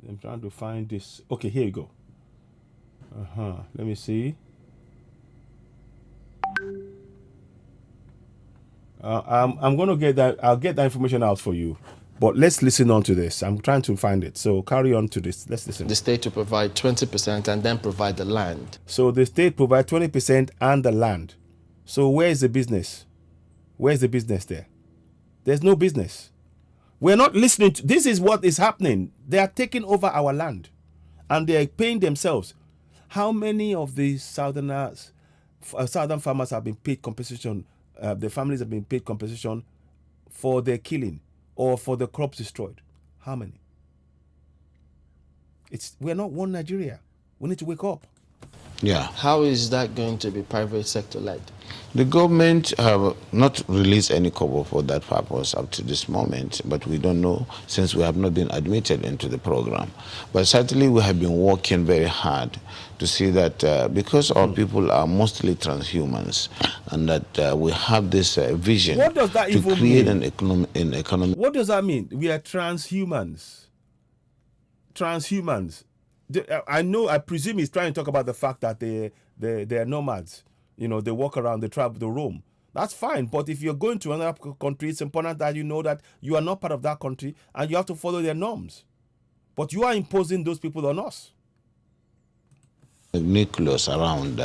I'm trying to find this. Okay, here you go. Let me see. I'm going to get that. I'll get that information out for you. But let's listen on to this. I'm trying to find it. So carry on to this. Let's listen. The state to provide 20% and then provide the land. So the state provide 20% and the land. So where is the business? Where's the business there? There's no business. We're not listening to. This is what is happening. They are taking over our land and they are paying themselves. How many of the southern farmers have been paid compensation? The families have been paid compensation for their killing or for the crops destroyed. How many? We're not one Nigeria. We need to wake up. Yeah. How is that going to be private sector led? The government have not released any cover for that purpose up to this moment, but we don't know since we have not been admitted into the program. But certainly we have been working very hard to see that because our people are mostly transhumans and that we have this vision what does that to even create mean? an economy. What does that mean? We are transhumans. Transhumans. I presume he's trying to talk about the fact that they're nomads. You know, they walk around, they travel, they roam. That's fine. But if you're going to another country, it's important that you know that you are not part of that country and you have to follow their norms. But you are imposing those people on us. Nucleus around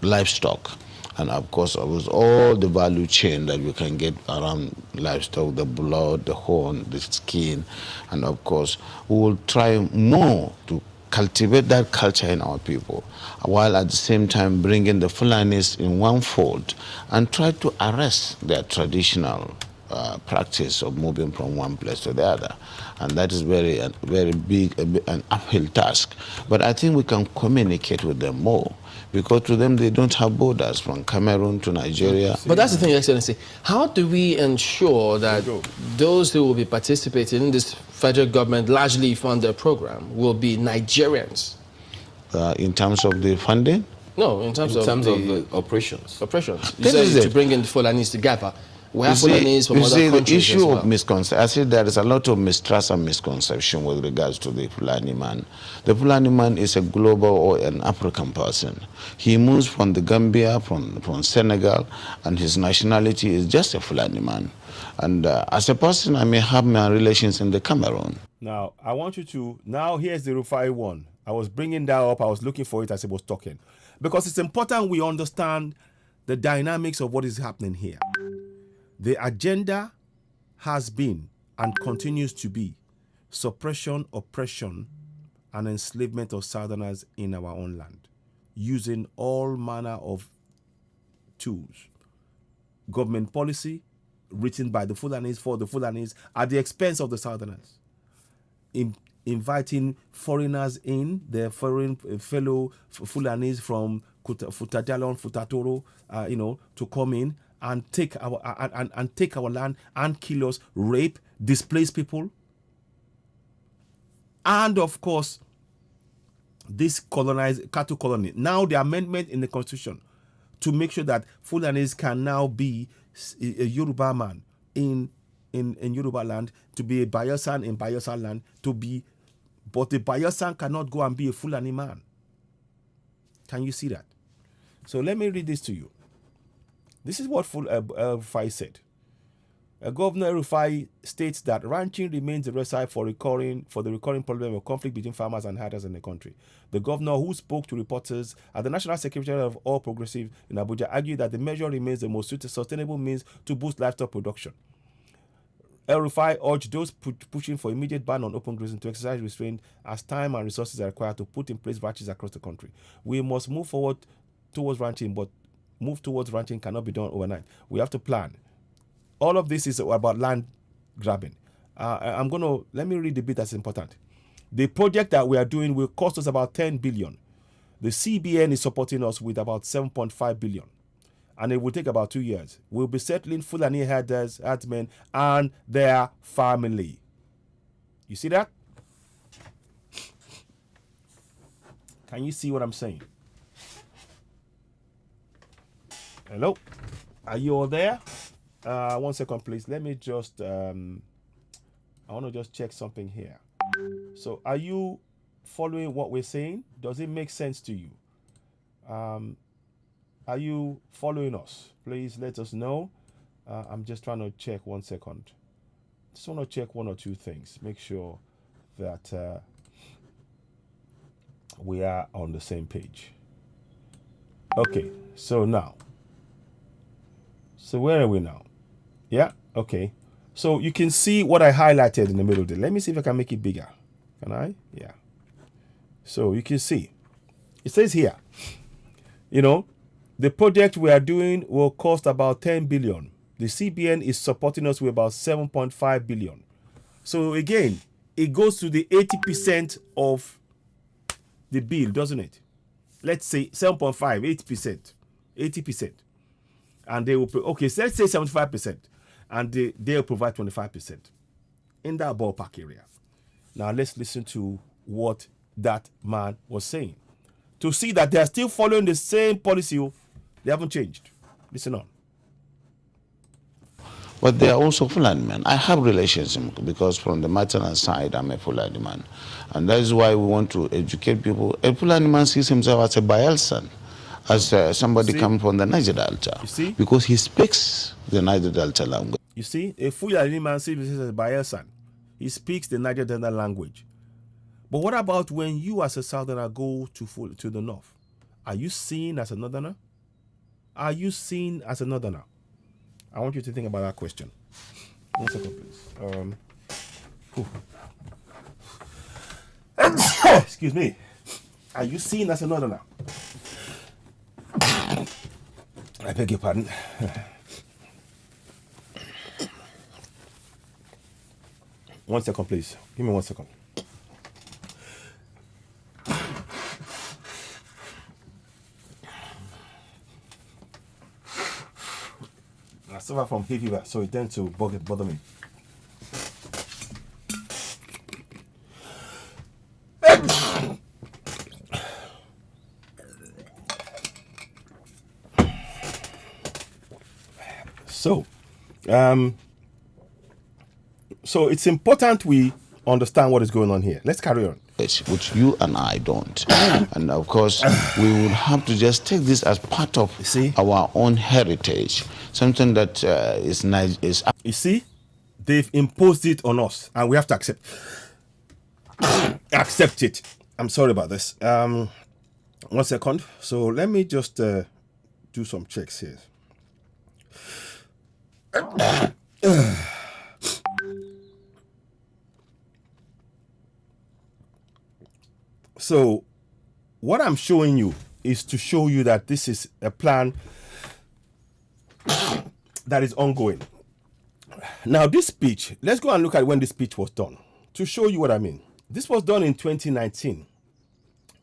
livestock. And of course, it was all the value chain that we can get around livestock, the blood, the horn, the skin. And of course, we will try more to cultivate that culture in our people, while at the same time bringing the Fulanis in one fold and try to arrest their traditional practice of moving from one place to the other. And that is very big, an uphill task. But I think we can communicate with them more, because to them they don't have borders from Cameroon to Nigeria. But that's the thing, Your Excellency. How do we ensure that those who will be participating in this federal government largely funded program will be Nigerians? In terms of the funding? No, in terms of the operations. Operations. You said to bring in the Fulanis together. We have Fulanis from other countries. The issue as well. of misconception, I said there is a lot of mistrust and misconception with regards to the Fulani man. The Fulani man is a global or an African person. He moves from the Gambia, from Senegal, and his nationality is just a Fulani man. And as a person, I may have my relations in the Cameroon. Now, I want you to, now here's the Rufai one. I was bringing that up. I was looking for it as I was talking. Because it's important we understand the dynamics of what is happening here. The agenda has been and continues to be suppression, oppression, and enslavement of Southerners in our own land, using all manner of tools. Government policy written by the Fulanis for the Fulanis at the expense of the Southerners. Inviting foreigners in, their foreign fellow Fulanis from Futajalon, Futatoro, to come in and take our land and kill us, rape, displace people. And of course, this colonized cattle colony. Now the amendment in the constitution to make sure that Fulanis can now be a Yoruba man in Yoruba land, to be a Bayelsan in Bayelsa land, but the Bayelsan cannot go and be a Fulani man. Can you see that? So let me read this to you. This is what Rufai said. Governor Rufai states that ranching remains the recipe for the recurring problem of conflict between farmers and herders in the country. The governor, who spoke to reporters at the National Secretariat of All Progressives in Abuja, argued that the measure remains the most sustainable means to boost livestock production. El-Rufai urged those pushing for immediate ban on open grazing to exercise restraint, as time and resources are required to put in place ranches across the country. We must move forward towards ranching, but move towards ranching cannot be done overnight. We have to plan. All of this is about land grabbing. Let me read the bit that's important. The project that we are doing will cost us about 10 billion. The CBN is supporting us with about 7.5 billion. And it will take about 2 years. We'll be settling Fulani herdsmen, and their family. You see that? Can you see what I'm saying? Hello? Are you all there? 1 second, please. Let me just, I want to just check something here. So are you following what we're saying? Does it make sense to you? Are you following us? Please let us know. I'm just trying to check 1 second. Just want to check one or two things. Make sure that we are on the same page. Okay, so now. So where are we now? Yeah, okay. So you can see what I highlighted in the middle there. Let me see if I can make it bigger. Can I? Yeah. So you can see. It says here, you know, the project we are doing will cost about 10 billion. The CBN is supporting us with about 7.5 billion. So again, it goes to the 80% of the bill, doesn't it? Let's say 7.5, 80%. 80%. And they will, okay, so let's say 75%. And they'll provide 25%. In that ballpark area. Now let's listen to what that man was saying. To see that they are still following the same policy, they haven't changed. Listen on. But they are also Fulani men. I have relations because from the maternal side, I'm a Fulani man. And that is why we want to educate people. A Fulani man sees himself as a Bayelsan, as somebody coming from the Niger Delta. You see? Because he speaks the Niger Delta language. You see? A Fulani man sees himself as a Bayelsan. He speaks the Niger Delta language. But what about when you as a Southerner go to the north? Are you seen as a Northerner? Are you seen as a Northerner? I want you to think about that question. 1 second, please. Excuse me. Are you seen as a Northerner? I beg your pardon. One second, please. Give me 1 second. I suffer from hay fever, so it tends to bother me. So it's important we understand what is going on here. Let's carry on. Which you and I don't. And of course, we would have to just take this as part of our own heritage. Something that is nice. You see, they've imposed it on us, and we have to accept it. I'm sorry about this. 1 second. So let me just do some checks here. So what I'm showing you is to show you that this is a plan that is ongoing. Now this speech, let's go and look at when this speech was done to show you what I mean. This was done in 2019.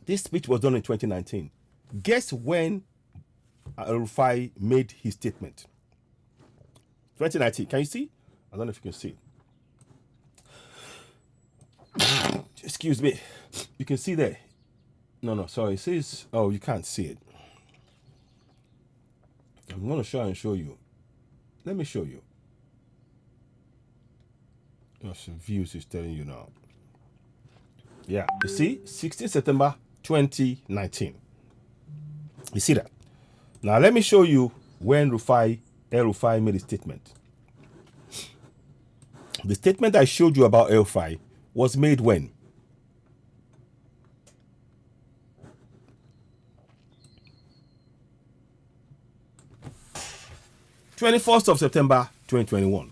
This speech was done in 2019. Guess when El-Rufai made his statement? 2019. Can you see? I don't know if you can see it. Excuse me. You can see there. No, sorry. It says, oh, you can't see it. I'm going to try and show you. Let me show you. Some views is telling you now. Yeah, you see? 16 September 2019. You see that? Now, let me show you when El-Rufai made a statement. The statement I showed you about El-Rufai was made when? 21st of September 2021.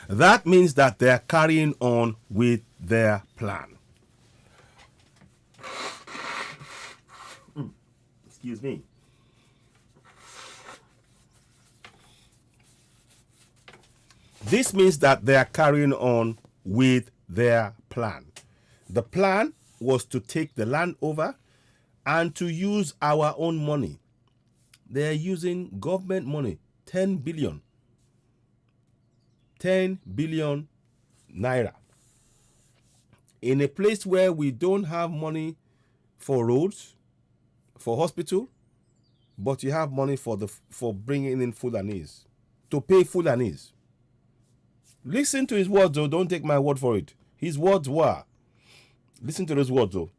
That means that they are carrying on with their plan. Excuse me. This means that they are carrying on with their plan. The plan was to take the land over and to use our own money. They are using government money, 10 billion. 10 billion naira. In a place where we don't have money for roads, for hospital, but you have money for bringing in Fulanese. to pay Fulanis. Listen to his words, though. Don't take my word for it. His words were. Listen to those words, though.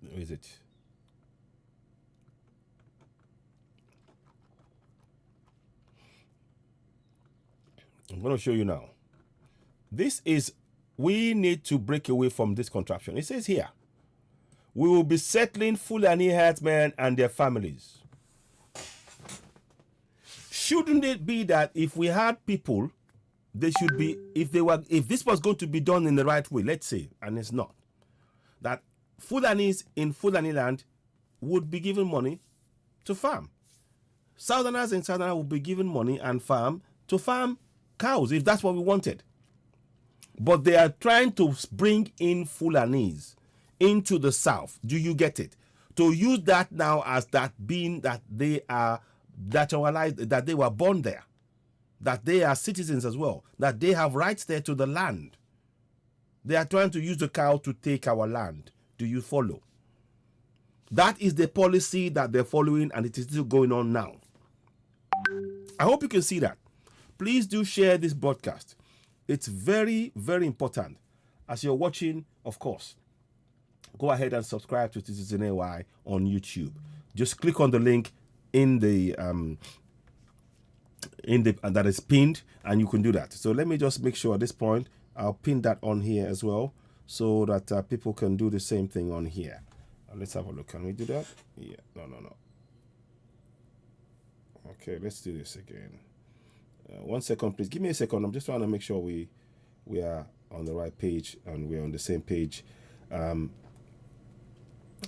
Where is it? I'm going to show you now. This is, we need to break away from this contraption. It says here, we will be settling Fulani herdsmen and their families. Shouldn't it be that if we had people, they should be, if this was going to be done in the right way, let's say, and it's not, that Fulanis in Fulani land would be given money to farm. Southerners in Southern would be given money and farm to farm cows, if that's what we wanted. But they are trying to bring in Fulanis into the South. Do you get it? To use that now as that being that they are naturalized, that they were born there, that they are citizens as well, that they have rights there to the land. They are trying to use the cow to take our land. Do you follow? That is the policy that they're following, and it is still going on now. I hope you can see that. Please do share this broadcast. It's very, very important. As you're watching, of course, go ahead and subscribe to Citizen AY on YouTube. Just click on the link in the that is pinned, and you can do that. So let me just make sure at this point I'll pin that on here as well, so that people can do the same thing on here. Let's have a look. Can we do that? Yeah. No. Okay, let's do this again. 1 second, please. Give me a second. I'm just trying to make sure we are on the right page and we're on the same page,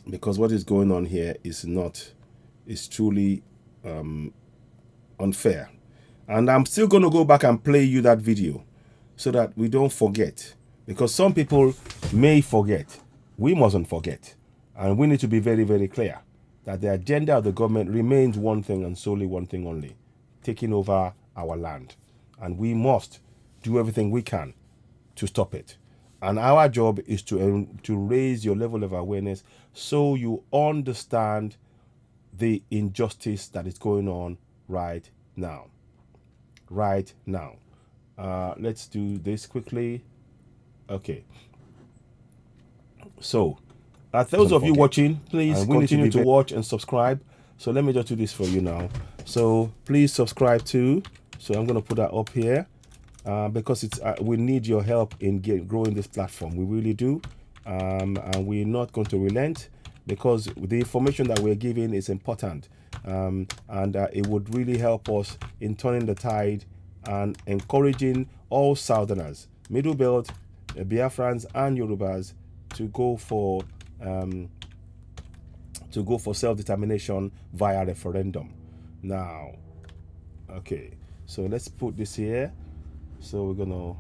because what is going on here is truly unfair. And I'm still going to go back and play you that video so that we don't forget, because some people may forget. We mustn't forget, and we need to be very, very clear that the agenda of the government remains one thing and solely one thing only: taking over our land. And we must do everything we can to stop it. And our job is to raise your level of awareness so you understand the injustice that is going on right now. Let's do this quickly. Okay. So, those of you watching, please continue to watch and subscribe. So let me just do this for you now. So please subscribe too. So I'm going to put that up here because it's we need your help in growing this platform. We really do. And we're not going to relent, because the information that we're giving is important. And it would really help us in turning the tide and encouraging all Southerners, Middle Belt, Biafrans and Yorubas to go for self-determination via referendum. Now, okay, so let's put this here. So we're gonna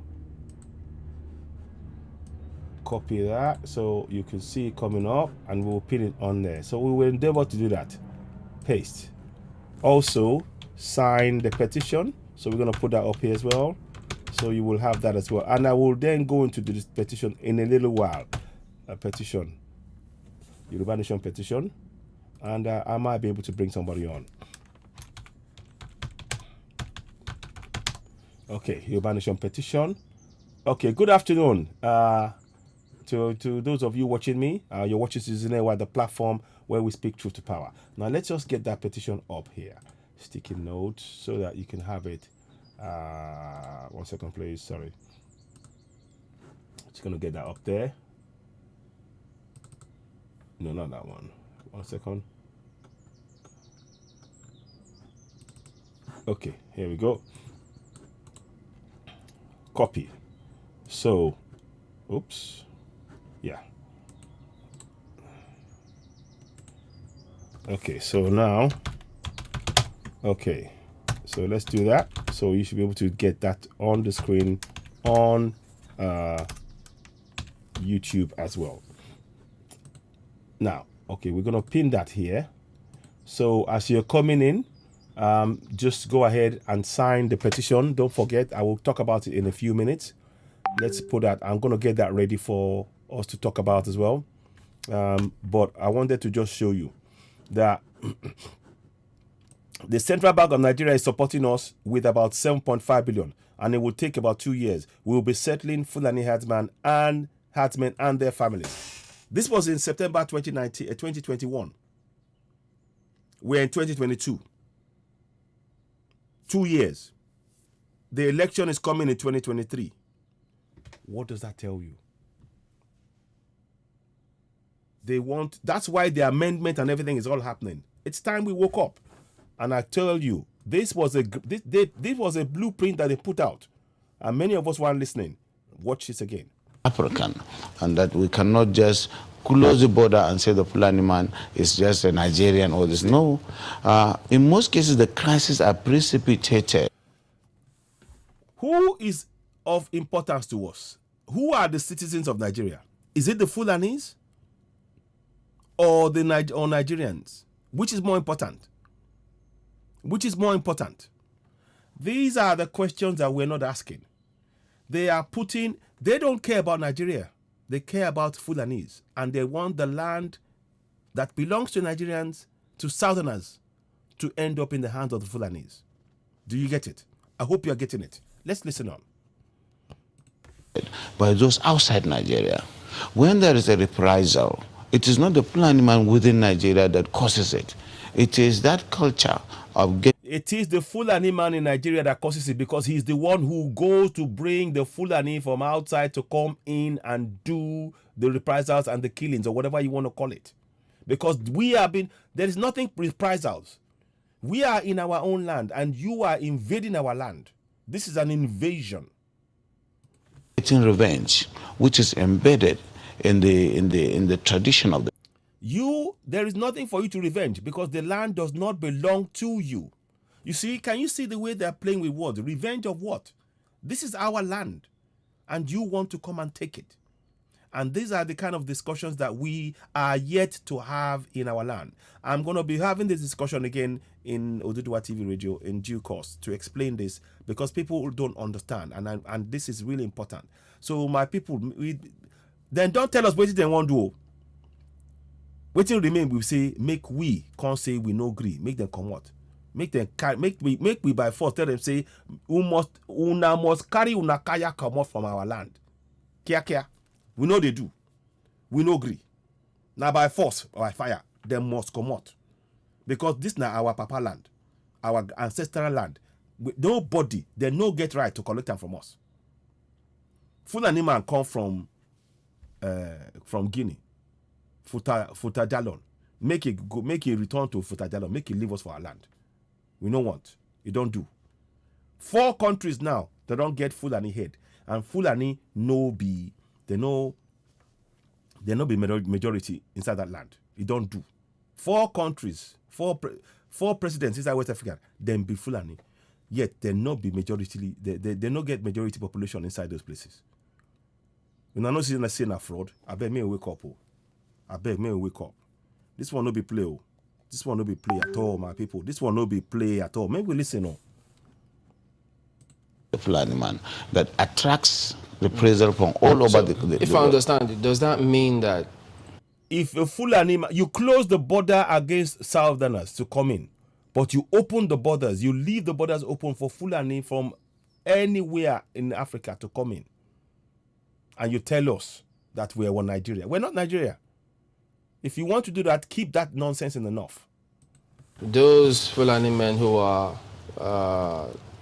copy that so you can see it coming up, and we'll pin it on there. So we will endeavor to do that. Paste. Also, sign the petition. So we're gonna put that up here as well. So you will have that as well. And I will then go into this petition in a little while. A petition. Yoruba Nation petition, and I might be able to bring somebody on. Okay, Yoruba Nation petition. Okay, good afternoon to those of you watching me. You're watching Citizen AY, the platform where we speak truth to power. Now let's just get that petition up here, sticky notes, so that you can have it. 1 second, please. Sorry, just gonna get that up there. No, not that one. 1 second. Okay, here we go. Copy. So, oops. Yeah. Okay, so now, okay. So let's do that. So you should be able to get that on the screen on YouTube as well. Now, okay, we're going to pin that here. So as you're coming in, just go ahead and sign the petition. Don't forget, I will talk about it in a few minutes. Let's put that. I'm going to get that ready for us to talk about as well. But I wanted to just show you that The Central Bank of Nigeria is supporting us with about 7.5 billion, and it will take about 2 years. We will be settling Fulani herdsmen and their families. This was in September 2021. We're in 2022. 2 years. The election is coming in 2023. What does that tell you? That's why the amendment and everything is all happening. It's time we woke up. And I tell you, this was a blueprint that they put out. And many of us were listening. Watch this again. African, and that we cannot just close the border and say the Fulani man is just a Nigerian or this. No. In most cases, the crises are precipitated. Who is of importance to us? Who are the citizens of Nigeria? Is it the Fulanis or the Nigerians? Which is more important? Which is more important? These are the questions that we're not asking. They don't care about Nigeria. They care about Fulanis. And they want the land that belongs to Nigerians, to Southerners, to end up in the hands of the Fulanis. Do you get it? I hope you're getting it. Let's listen on. By those outside Nigeria, when there is a reprisal, it is not the Fulani man within Nigeria that causes it. It is that culture of It is the Fulani man in Nigeria that causes it, because he's the one who goes to bring the Fulani from outside to come in and do the reprisals and the killings, or whatever you want to call it. Because there is nothing reprisals. We are in our own land and you are invading our land. This is an invasion. Getting revenge, which is embedded in the tradition of the. There is nothing for you to revenge, because the land does not belong to you. You see, can you see the way they're playing with words? Revenge of what? This is our land, and you want to come and take it. And these are the kind of discussions that we are yet to have in our land. I'm going to be having this discussion again in Oduduwa TV Radio in due course to explain this, because people don't understand, and this is really important. So my people, then don't tell us what they want to do. Waiting remain, we say, can't say we no agree, make them come out. Make we by force tell them, say, una must carry una kaya come out from our land. Kia. We know they do. We no agree. Now by force or by fire, they must come out. Because this now our papa land, our ancestral land. Nobody, they no get right to collect them from us. Fulani man come from Guinea. Futajalon. Make it return to Futajalon. Make it leave us for our land. We don't want. You don't do. 4 countries now, they don't get Fulani head. And Fulani they no be majority inside that land. You don't do. 4 countries, 4 presidents inside West Africa, then be Fulani. Yet they not be majority, they not get majority population inside those places. When I know saying a fraud, I beg me wake up. I beg me wake up. This one no be play. This one no be play at all, my people. This one no be play at all. Maybe we listen on. The Fulani man that attracts reprisal from all over the If I understand it, does that mean that if a Fulani man, you close the border against Southerners to come in, but you open the borders, you leave the borders open for Fulani from anywhere in Africa to come in, and you tell us that we are Nigeria. We're not Nigeria. If you want to do that, keep that nonsense in the north. Those Fulani men who are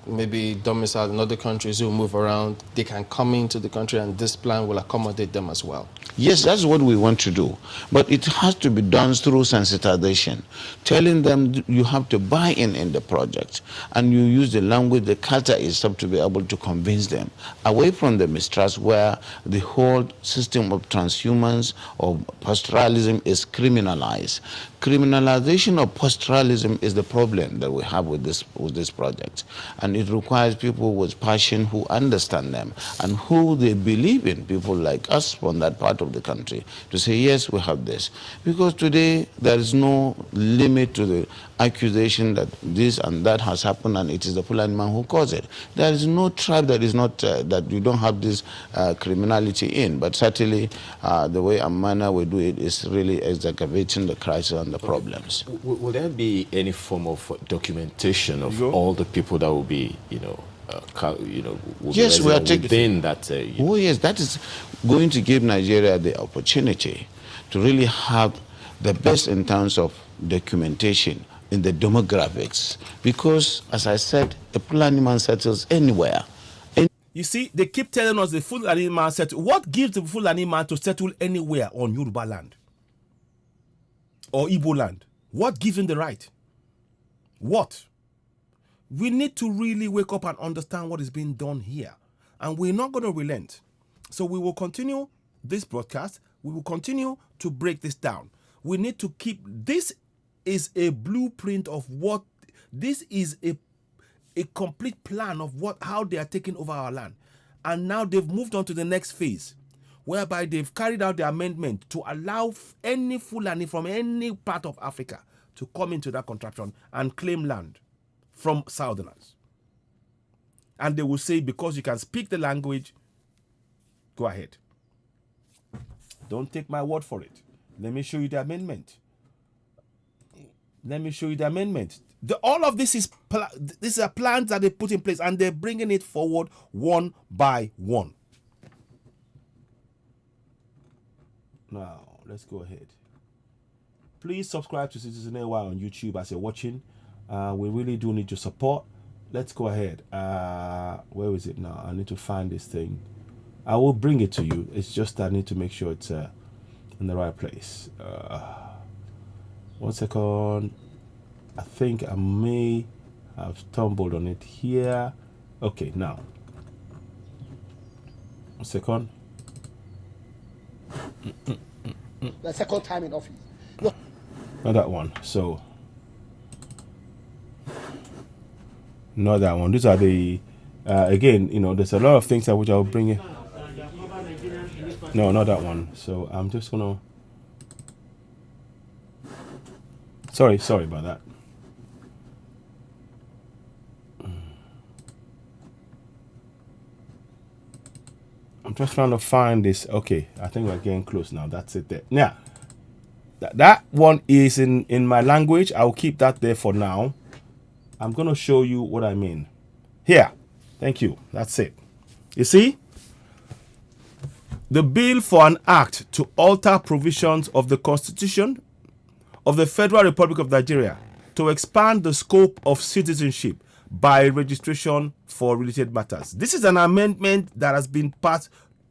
maybe domiciled in other countries, who move around, they can come into the country and this plan will accommodate them as well? Yes, that's what we want to do. But it has to be done through sensitization, telling them you have to buy in the project. And you use the language, the culture itself to be able to convince them. Away from the mistrust where the whole system of transhumance or pastoralism is criminalized. Criminalization of pastoralism is the problem that we have with this project. And it requires people with passion who understand them and who they believe in, people like us from that part of the country, to say, yes, we have this. Because today there is no limit to the accusation that this and that has happened and it is the Fulani man who caused it. There is no tribe that is not, that you don't have this criminality in, but certainly the way and manner we do it is really exacerbating the crisis and the problems. Will there be any form of documentation of all the people that will be, will yes, be we are taking within that? Oh yes, that is going to give Nigeria the opportunity to really have the best in terms of documentation in the demographics, because, as I said, the Fulani man settles anywhere. You see, they keep telling us the Fulani man settle. What gives the Fulani man to settle anywhere on Yoruba land or Igbo land? What gives him the right? What? We need to really wake up and understand what is being done here. And we're not going to relent. So we will continue this broadcast. We will continue to break this down. We need to keep, this is a blueprint of what, this is a complete plan of how they are taking over our land. And now they've moved on to the next phase, whereby they've carried out the amendment to allow any Fulani from any part of Africa to come into that contraption and claim land from Southerners. And they will say, because you can speak the language, go ahead. Don't take my word for it. Let me show you the amendment. Let me show you the amendment. All of this is these are plans that they put in place, and they're bringing it forward one by one. Now, let's go ahead. Please subscribe to Citizen AY on YouTube as you're watching. We really do need your support. Let's go ahead. Where is it now? I need to find this thing. I will bring it to you. It's just that I need to make sure it's in the right place. 1 second. I think I may have stumbled on it here. Okay, now. 1 second. The second time in office. Not that one. So, not that one. These are the, again, there's a lot of things that which I'll bring in. No, not that one. So I'm just gonna. Sorry about that. I'm just trying to find this. Okay, I think we're getting close now. That's it there. Now, that one is in my language. I'll keep that there for now. I'm going to show you what I mean. Here. Thank you. That's it. You see? The bill for an act to alter provisions of the Constitution of the Federal Republic of Nigeria to expand the scope of citizenship by registration for related matters. This is an amendment that has been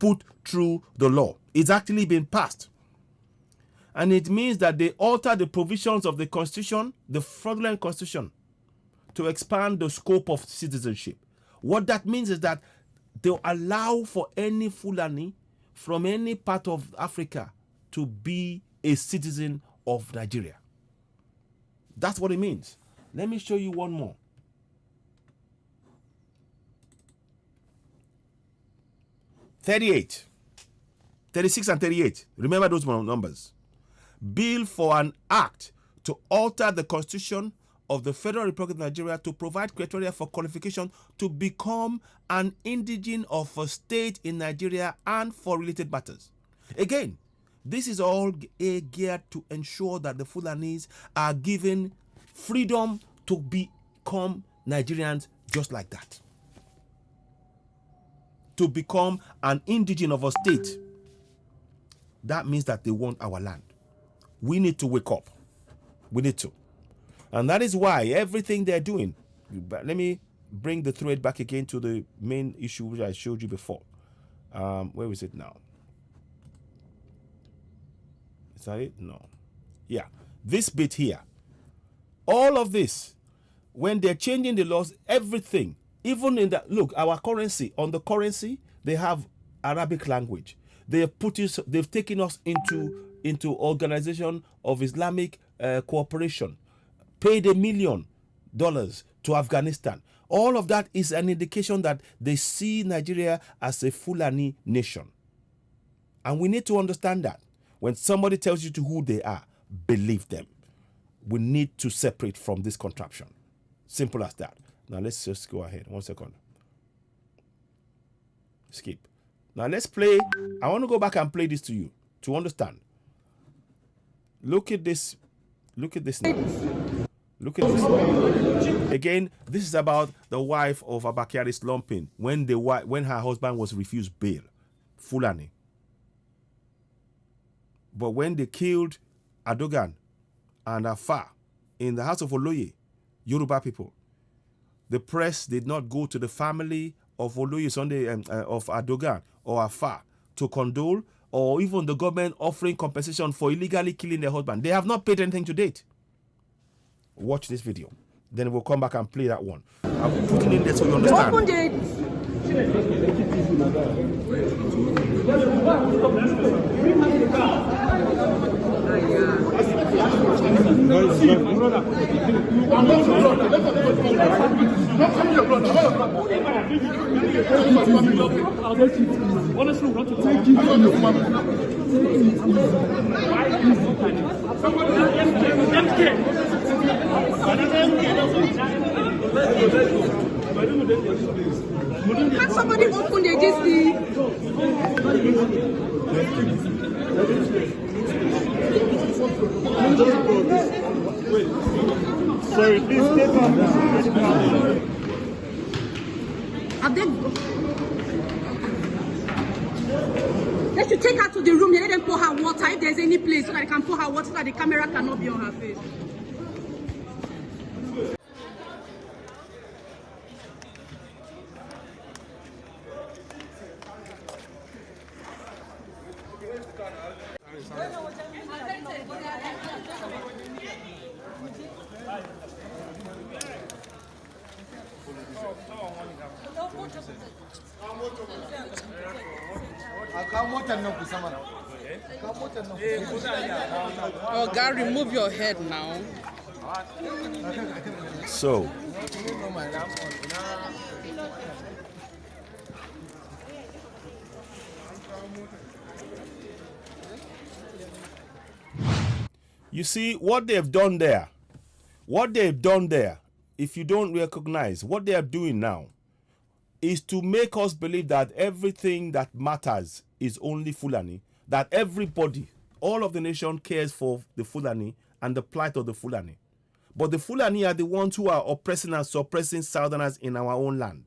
put through the law. It's actually been passed. And it means that they alter the provisions of the Constitution, the fraudulent Constitution, to expand the scope of citizenship. What that means is that they'll allow for any Fulani from any part of Africa to be a citizen of Nigeria. That's what it means. Let me show you one more. 36 and 38. Remember those numbers. Bill for an act to alter the Constitution of the Federal Republic of Nigeria to provide criteria for qualification to become an indigene of a state in Nigeria and for related matters. Again, this is all geared to ensure that the Fulanis are given freedom to become Nigerians just like that. To become an indigene of a state. That means that they want our land. We need to wake up. We need to. And that is why everything they're doing, but let me bring the thread back again to the main issue which I showed you before. Where is it now? Is that it? No. Yeah. This bit here. All of this, when they're changing the laws, everything, even in the, look, our currency, on the currency, they have Arabic language. They've taken us into Organization of Islamic Cooperation, paid $1 million to Afghanistan. All of that is an indication that they see Nigeria as a Fulani nation. And we need to understand that. When somebody tells you to who they are, believe them. We need to separate from this contraption. Simple as that. Now let's just go ahead. 1 second. Skip. Now let's play. I want to go back and play this to you to understand. Look at this. Look at this now. Look at this. Again, this is about the wife of Abakari Slumping when her husband was refused bail. Fulani. But when they killed Adogan and Afar in the house of Oloye, Yoruba people, the press did not go to the family of Oloye Sunday of Adogan or Afar to condole, or even the government offering compensation for illegally killing their husband. They have not paid anything to date. Watch this video. Then we'll come back and play that one. I'm putting in there so you understand. Open it. Can somebody open the GC? Sorry, please stay calm. They should take her to the room. They let them pour her water if there's any place so that they can pour her water so that the camera cannot be on her face. Oh, God, remove your head now. So, you see what they've done there. What they've done there, if you don't recognize, what they are doing now is to make us believe that everything that matters is only Fulani, that everybody, all of the nation cares for the Fulani and the plight of the Fulani. But the Fulani are the ones who are oppressing and suppressing Southerners in our own land.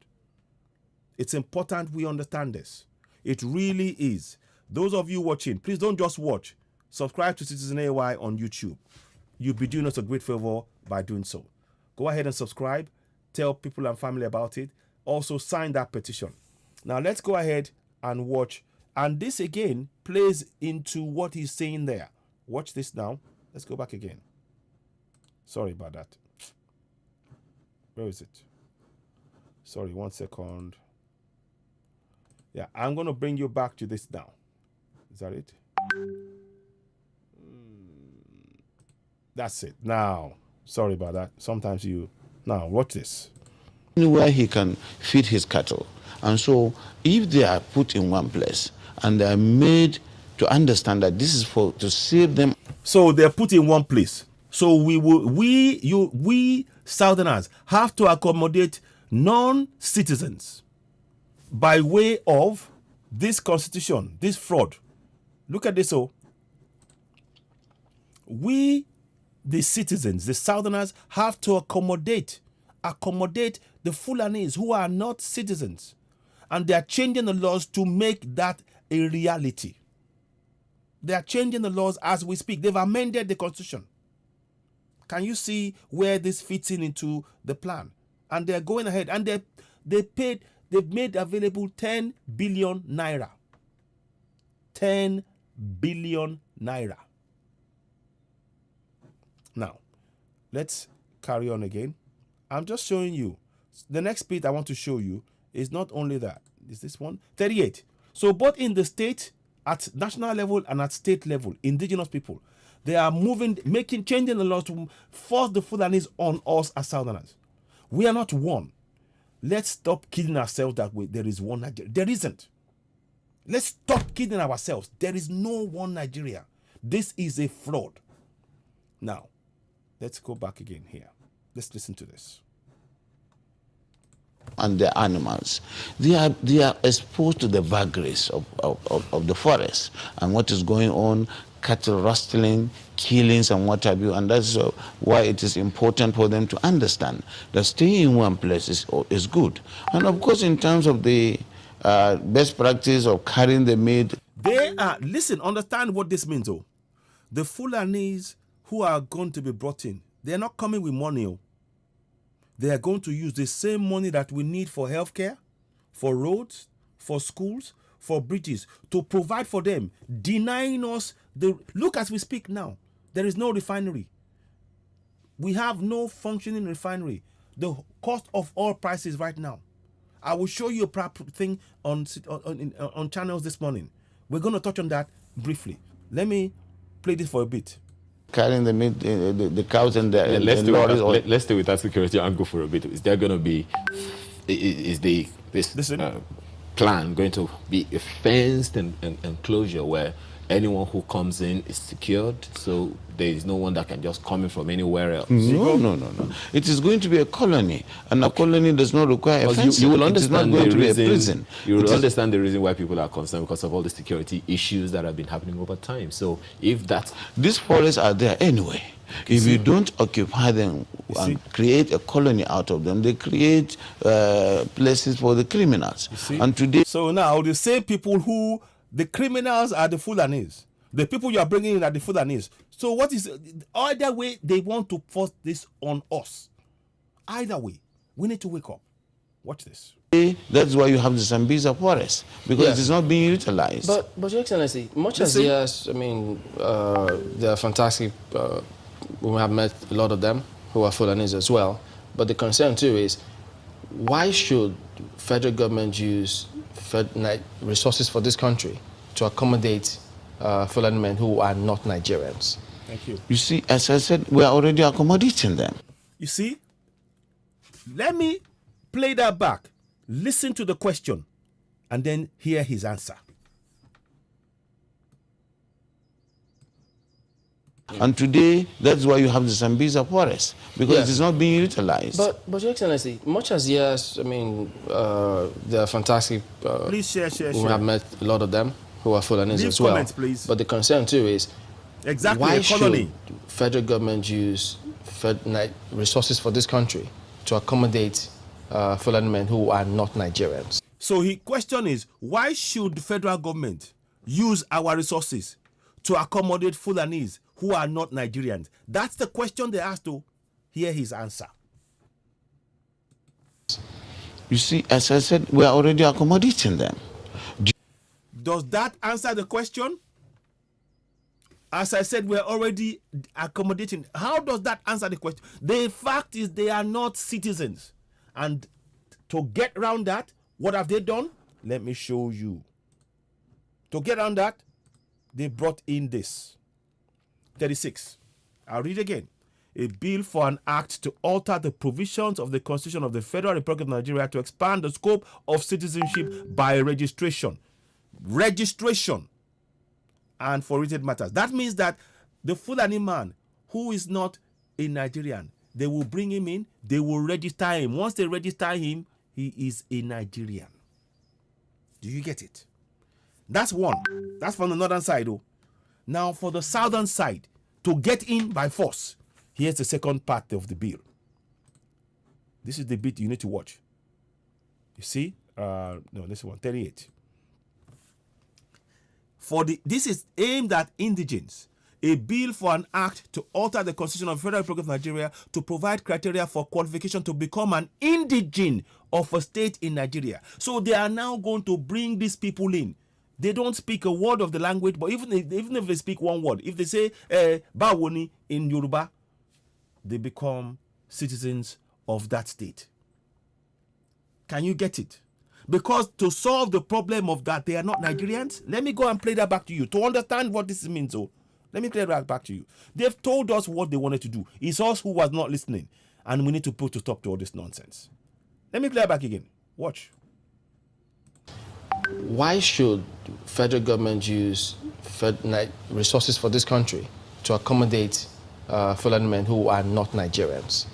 It's important we understand this. It really is. Those of you watching, please don't just watch. Subscribe to Citizen AY on YouTube. You'll be doing us a great favor by doing so. Go ahead and subscribe. Tell people and family about it. Also sign that petition. Now let's go ahead and watch. And this again plays into what he's saying there. Watch this now. Let's go back again. Sorry about that. Where is it? Sorry, 1 second. Yeah, I'm going to bring you back to this now. Is that it? That's it. Now, sorry about that. Sometimes you... Now, watch this. Where he can feed his cattle. And so, if they are put in one place and they are made to understand that this is to save them. So, they're put in one place. So, we Southerners have to accommodate non-citizens by way of this constitution, this fraud. Look at this. Oh, we, the citizens, the Southerners, have to accommodate the Fulanis who are not citizens. And they are changing the laws to make that a reality. They are changing the laws as we speak. They've amended the constitution. Can you see where this fits into the plan? And they're going ahead. And they've made available 10 billion naira. 10 billion naira. Now, let's carry on again. I'm just showing you. The next bit I want to show you is not only that. Is this one? 38. So both in the state, at national level and at state level, indigenous people, they are changing the laws to force the Fulanis on us as Southerners. We are not one. Let's stop kidding ourselves that there is one Nigeria. There isn't. Let's stop kidding ourselves. There is no one Nigeria. This is a fraud. Now, let's go back again here. Let's listen to this. And the animals, they are exposed to the vagaries of the forest and what is going on, cattle rustling, killings and what have you, and that's why it is important for them to understand that staying in one place is good. And of course, in terms of the best practice of carrying the meat, understand what this means though. The Fulanis who are going to be brought in, they're not coming with money. Oh. They are going to use the same money that we need for healthcare, for roads, for schools, for bridges, to provide for them, denying us the... Look, as we speak now, there is no refinery. We have no functioning refinery. The cost of oil prices right now. I will show you a thing on channels this morning. We're going to touch on that briefly. Let me play this for a bit. Carrying the meat, the cows and the lorries. Let's stay with that security angle for a bit. Is there going to be, this plan going to be a fenced enclosure where anyone who comes in is secured, so there is no one that can just come in from anywhere else? No. It is going to be a colony, and a colony does not require a fence. You will understand it is not going to be a prison. You will understand the reason why people are concerned, because of all the security issues that have been happening over time. So if that's... These forests are there anyway. If you don't occupy them and create a colony out of them, they create places for the criminals. And today... So now the same people who... The criminals are the Fulanis. The people you are bringing in are the Fulanis. So what is... Either way, they want to force this on us. Either way, we need to wake up. Watch this. That's why you have the Sambisa forest, because it is not being utilized. But Your Excellency, much as yes, I mean, they are fantastic. We have met a lot of them who are Fulanis as well. But the concern too is, why should federal government use resources for this country to accommodate Fulani men who are not Nigerians? Thank you. You see, as I said, we are already accommodating them. You see, let me play that back. Listen to the question and then hear his answer. And today, that's why you have the Sambisa forest, because it is not being utilized. But Your Excellency, much as yes, I mean, they are fantastic. Please share. We have met a lot of them who are Fulanis as well. Comments, please. But the concern too is, why should federal government use resources for this country to accommodate Fulani men who are not Nigerians? So his question is, why should the federal government use our resources to accommodate Fulanis who are not Nigerians? That's the question they asked to hear his answer. You see, as I said, we are already accommodating them. Does that answer the question? As I said, we're already accommodating. How does that answer the question? The fact is they are not citizens. And to get around that, what have they done? Let me show you. To get around that, they brought in this. 36. I'll read again. A bill for an act to alter the provisions of the Constitution of the Federal Republic of Nigeria to expand the scope of citizenship by registration. Registration. And for related matters. That means that the Fulani man who is not a Nigerian, they will bring him in, they will register him. Once they register him, he is a Nigerian. Do you get it? That's one. That's from the northern side, though. Now, for the southern side, to get in by force, here's the second part of the bill. This is the bit you need to watch. You see? No, this one, 38. This is aimed at indigents. A bill for an act to alter the Constitution of the Federal Republic of Nigeria to provide criteria for qualification to become an indigent of a state in Nigeria. So they are now going to bring these people in. They don't speak a word of the language, but even if they speak one word, if they say Bawoni in Yoruba, they become citizens of that state. Can you get it? Because to solve the problem of that they are not Nigerians, let me go and play that back to you to understand what this means. So let me play that back to you. They've told us what they wanted to do. It's us who was not listening, and we need to put a stop to all this nonsense. Let me play it back again. Watch. Why should federal government use resources for this country to accommodate Fulani men who are not Nigerians?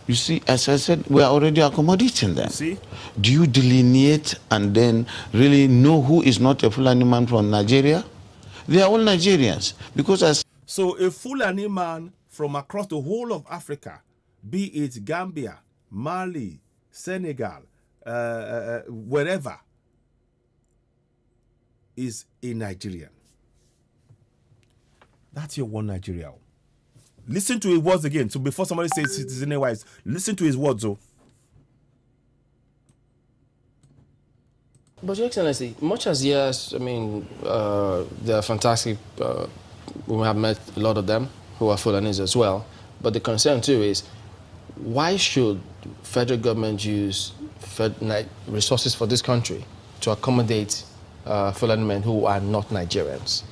You see, as I said, we are already accommodating them. See? Do you delineate and then really know who is not a Fulani man from Nigeria? They are all Nigerians. Because so a Fulani man from across the whole of Africa, be it Gambia, Mali, Senegal, wherever, is a Nigerian. That's your one Nigeria. Listen to his words again. So before somebody says citizen wise, listen to his words, though. But Your Excellency, much as yes, I mean, they're fantastic. We have met a lot of them who are Fulanis as well. But the concern too is, why should federal government use resources for this country to accommodate Fulani men who are not Nigerians?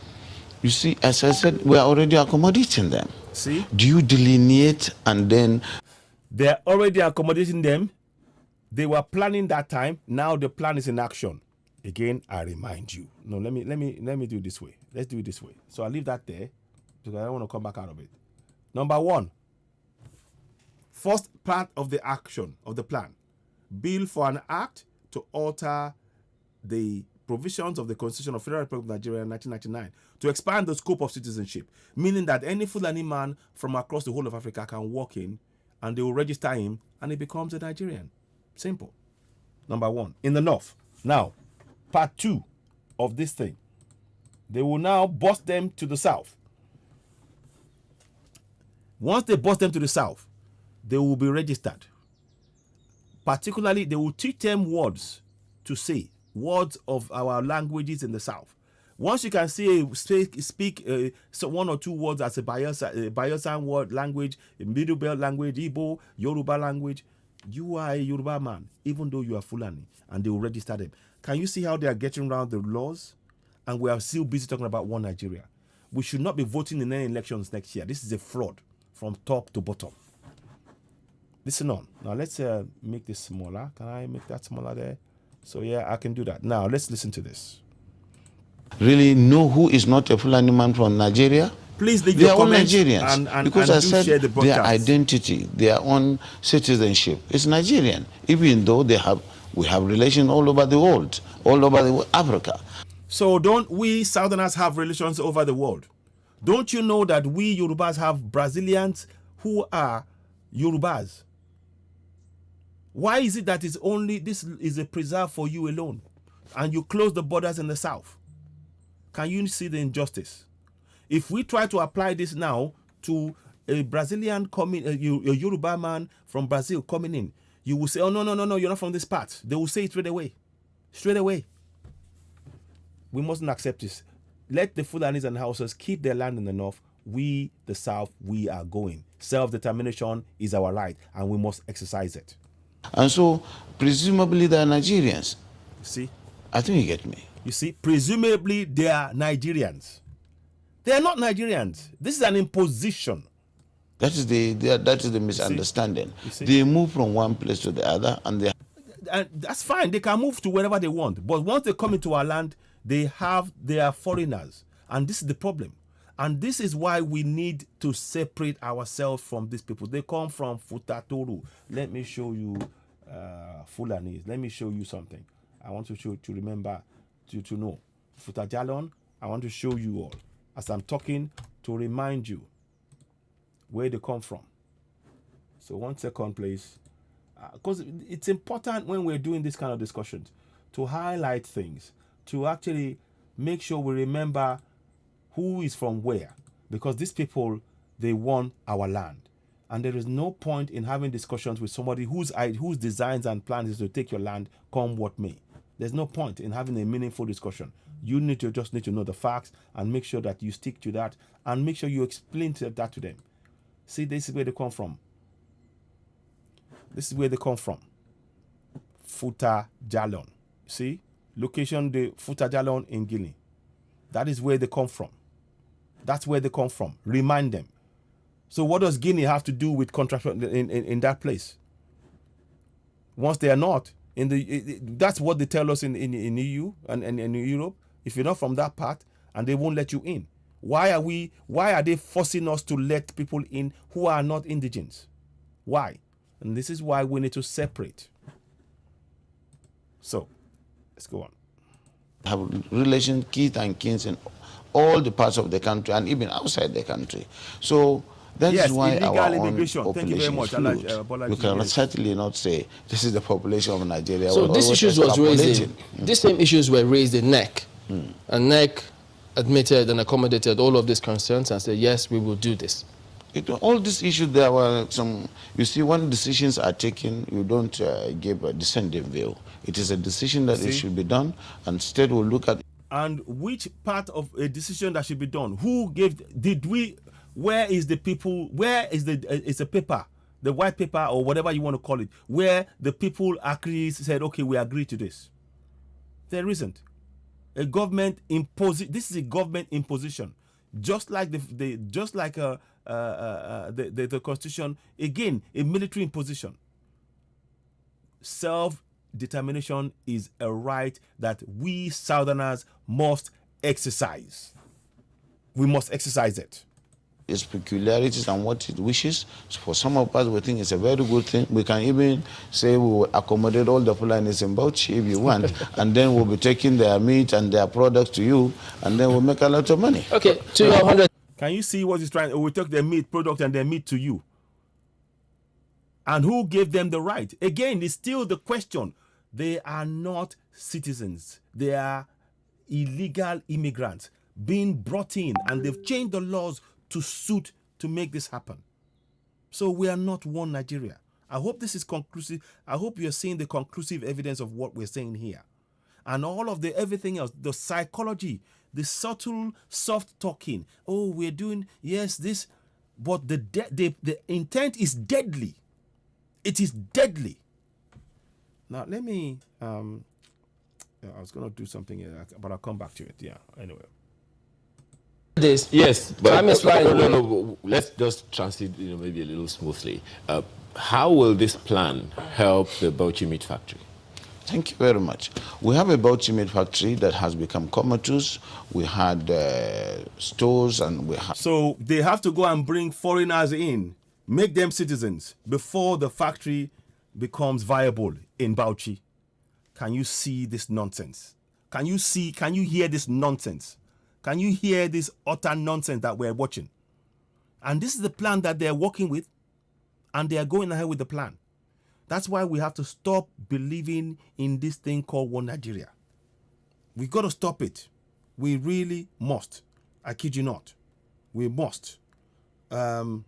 You see, as I said, we are already accommodating them. See? Do you delineate and then... They're already accommodating them. They were planning that time. Now the plan is in action. Again, I remind you. No, let me do it this way. Let's do it this way. So I'll leave that there because I don't want to come back out of it. Number one, first part of the action of the plan. Bill for an act to alter the provisions of the Constitution of Federal Republic of Nigeria in 1999 to expand the scope of citizenship, meaning that any Fulani man from across the whole of Africa can walk in and they will register him and he becomes a Nigerian. Simple. Number one. In the north. Now, part two of this thing. They will now bus them to the south. Once they bus them to the south, they will be registered. Particularly, they will teach them words to say, words of our languages in the south. Once you can speak one or two words as a Bayelsa word language, a Middle Belt language, Igbo, Yoruba language, you are a Yoruba man, even though you are Fulani, and they will register them. Can you see how they are getting around the laws? And we are still busy talking about one Nigeria. We should not be voting in any elections next year. This is a fraud from top to bottom. Listen on. Now let's make this smaller. Can I make that smaller there? So yeah, I can do that. Now let's listen to this. Really know who is not a Fulani man from Nigeria? Please leave they your are all comments Nigerians. Because I said their identity, their own citizenship is Nigerian, even though we have relations all over the world, all over Africa. So don't we Southerners have relations over the world? Don't you know that we Yorubas have Brazilians who are Yorubas? Why is it that this is a preserve for you alone and you close the borders in the south? Can you see the injustice? If we try to apply this now to a Brazilian coming, a Yoruba man from Brazil coming in, you will say, oh, no, you're not from this part. They will say it straight away. Straight away. We mustn't accept this. Let the Fulanis and Hausas keep their land in the north. We, the south, we are going. Self-determination is our right, and we must exercise it. And so, presumably, they are Nigerians. See? I think you get me. You see? Presumably, they are Nigerians. They are not Nigerians. This is an imposition. That is the misunderstanding. They move from one place to the other, and that's fine. They can move to wherever they want. But once they come into our land, they are foreigners, and this is the problem. And this is why we need to separate ourselves from these people. They come from Futatoru. Let me show you Fulanis. Let me show you something. I want to remember to know. Futajalon, I want to show you all as I'm talking to remind you where they come from. So 1 second, please. Because it's important when we're doing this kind of discussions to highlight things, to actually make sure we remember who is from where, because these people, they want our land, and there is no point in having discussions with somebody whose designs and plans is to take your land come what may. There's no point in having a meaningful discussion. You just need to know the facts and make sure that you stick to that, and make sure you explain that to them. See, this is where they come from. This is where they come from. Futajalon. See, location the Futajalon in Guinea. That is where they come from. That's where they come from. Remind them. So what does Guinea have to do with contract in that place? Once they are not that's what they tell us in EU and in Europe. If you're not from that part, and they won't let you in. Why are they forcing us to let people in who are not indigenous? Why? And this is why we need to separate. So let's go on. Have relations, kith and kins in all the parts of the country and even outside the country. So that is why our immigration. Own population is huge. You can certainly not say this is the population of Nigeria. So these issues was raised these same issues were raised in NEC. And NEC admitted and accommodated all of these concerns and said, yes, we will do this. All these issues, there were some, you see, when decisions are taken, you don't give a dissenting view. It is a decision that it should be done, and state will look at. And which part of a decision that should be done? Who gave, where is the people, where is it's a paper, the white paper or whatever you want to call it, where the people actually said, okay, we agree to this? There isn't. A government this is a government imposition. Just like the Constitution, again, a military imposition. Self-determination is a right that we Southerners must exercise. We must exercise it. Its peculiarities and what it wishes. So for some of us, we think it's a very good thing. We can even say we will accommodate all the Fulanis in Bauchi if you want, and then we'll be taking their meat and their products to you, and then we'll make a lot of money. Okay, 200. Can you see what he's trying? We take their meat product and their meat to you. And who gave them the right? Again, it's still the question. They are not citizens. They are illegal immigrants being brought in, and they've changed the laws to make this happen. So we are not one Nigeria. I hope this is conclusive. I hope you're seeing the conclusive evidence of what we're saying here. And all of everything else, the psychology, the subtle, soft talking. Oh, we're doing, yes, this. But the intent is deadly. It is deadly. Now, let me, I was going to do something here, but I'll come back to it. Yeah, anyway. This. Yes, but time is flying. No. Let's just transit, maybe a little smoothly. How will this plan help the Bauchi Meat Factory? Thank you very much. We have a Bauchi Meat Factory that has become comatose. We had stores and we have... So they have to go and bring foreigners in, make them citizens before the factory becomes viable in Bauchi. Can you see this nonsense? Can you hear this nonsense? Can you hear this utter nonsense that we're watching? And this is the plan that they're working with, and they are going ahead with the plan. That's why we have to stop believing in this thing called One Nigeria. We've got to stop it. We really must. I kid you not. We must. So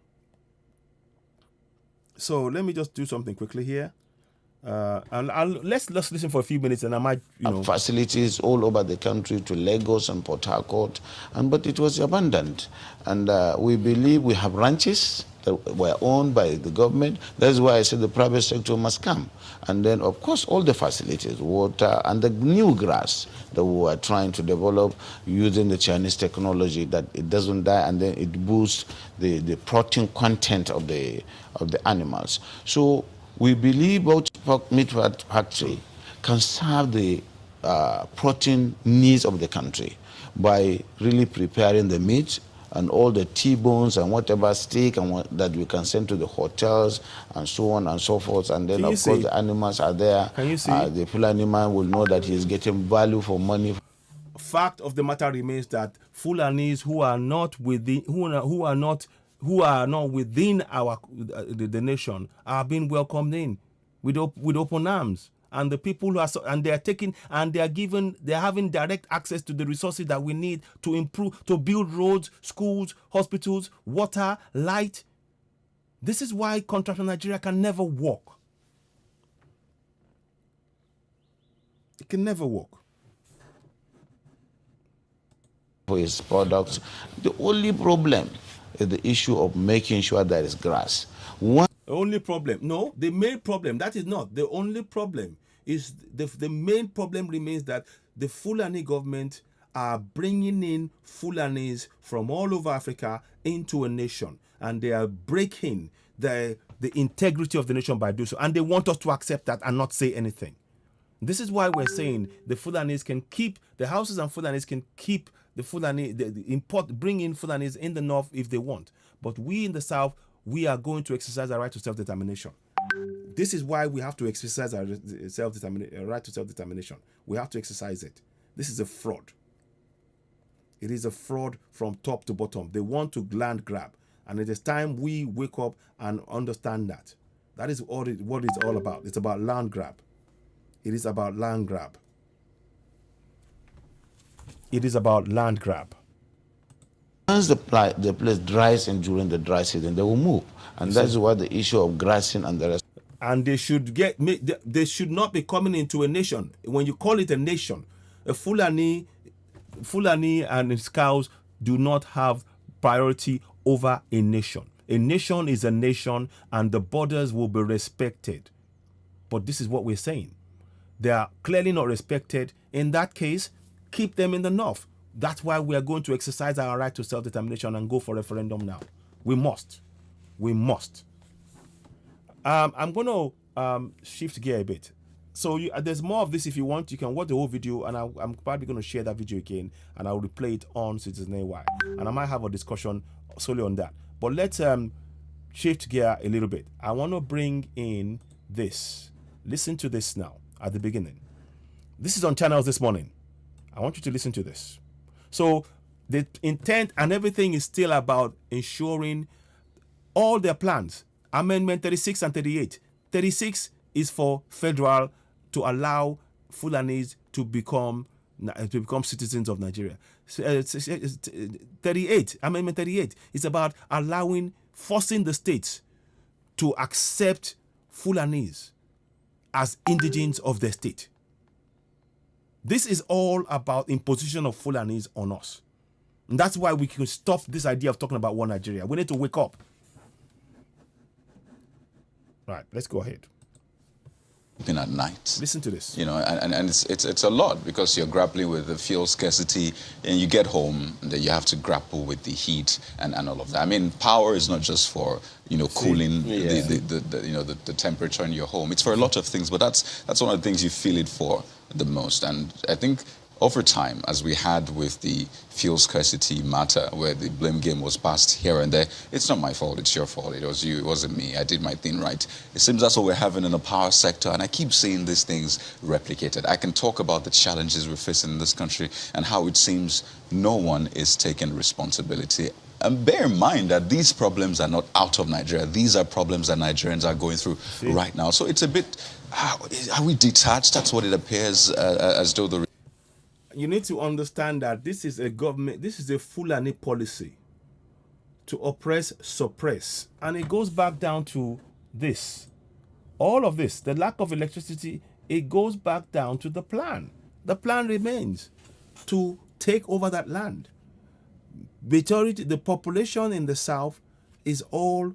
let me just do something quickly here. And let's listen for a few minutes, and I might, facilities all over the country to Lagos and Port Harcourt, but it was abandoned. And we believe we have ranches that were owned by the government. That's why I said the private sector must come. And then, of course, all the facilities, water, and the new grass that we are trying to develop using the Chinese technology, that it doesn't die, and then it boosts the protein content of the animals. So we believe Bauchi Meat Factory can serve the protein needs of the country by really preparing the meat and all the T-bones and whatever steak and that we can send to the hotels and so on and so forth. And then, of course, the animals are there. Can you see? The Fulani man will know that he is getting value for money. Fact of the matter remains that Fulanis who are not within, who are not within our the nation are being welcomed in with open arms. And the people who are they are taking and they are having direct access to the resources that we need to improve, to build roads, schools, hospitals, water, light. This is why contract in Nigeria can never work. It can never work. For his products, the only problem is the issue of making sure there is grass. The only problem, no, the main problem, that is not the only problem. Is the main problem remains that the Fulani government are bringing in Fulanis from all over Africa into a nation, and they are breaking the the integrity of the nation by doing so. And they want us to accept that and not say anything. This is why we're saying the Fulanis can keep, the houses and Fulanis can keep the Fulani, bring in Fulanis in the north if they want. But we in the south, we are going to exercise our right to self-determination. This is why we have to exercise our right to self-determination. We have to exercise it. This is a fraud. It is a fraud from top to bottom. They want to land grab. And it is time we wake up and understand that. That is what it's all about. It's about land grab. It is about land grab. It is about land grab. Once the place dries and during the dry season, they will move. And that's why the issue of grazing and the rest. And they should not be coming into a nation. When you call it a nation, a Fulani and his cows do not have priority over a nation. A nation is a nation and the borders will be respected. But this is what we're saying. They are clearly not respected. In that case, keep them in the north. That's why we are going to exercise our right to self-determination and go for referendum now. We must. We must. I'm going to shift gear a bit. So there's more of this. If you want, you can watch the whole video, and I'm probably going to share that video again, and I'll replay it on Citizen AY. And I might have a discussion solely on that. But let's shift gear a little bit. I want to bring in this. Listen to this now at the beginning. This is on Channels this morning. I want you to listen to this. So the intent and everything is still about ensuring all their plans. Amendment 36 and 38. 36 is for federal to allow Fulanis to become citizens of Nigeria. 38, Amendment 38 is about forcing the states to accept Fulanis as indigenes of their state. This is all about imposition of Fulanis on us. And that's why we can stop this idea of talking about one Nigeria. We need to wake up. Right, let's go ahead. At night. Listen to this. You know, and it's a lot because you're grappling with the fuel scarcity, and you get home and then you have to grapple with the heat and all of that. I mean, power is not just for cooling the temperature in your home. It's for a lot of things, but that's one of the things you feel it for the most. And I think over time, as we had with the fuel scarcity matter, where the blame game was passed here and there, it's not my fault, it's your fault, it was you, it wasn't me, I did my thing right. It seems that's what we're having in the power sector, and I keep seeing these things replicated. I can talk about the challenges we're facing in this country and how it seems no one is taking responsibility. And bear in mind that these problems are not out of Nigeria. These are problems that Nigerians are going through right now. So it's a bit, are we detached? That's what it appears as though the... You need to understand that this is a government, this is a Fulani policy to oppress, suppress. And it goes back down to this. All of this, the lack of electricity, it goes back down to the plan. The plan remains to take over that land. Majority, the population in the south is all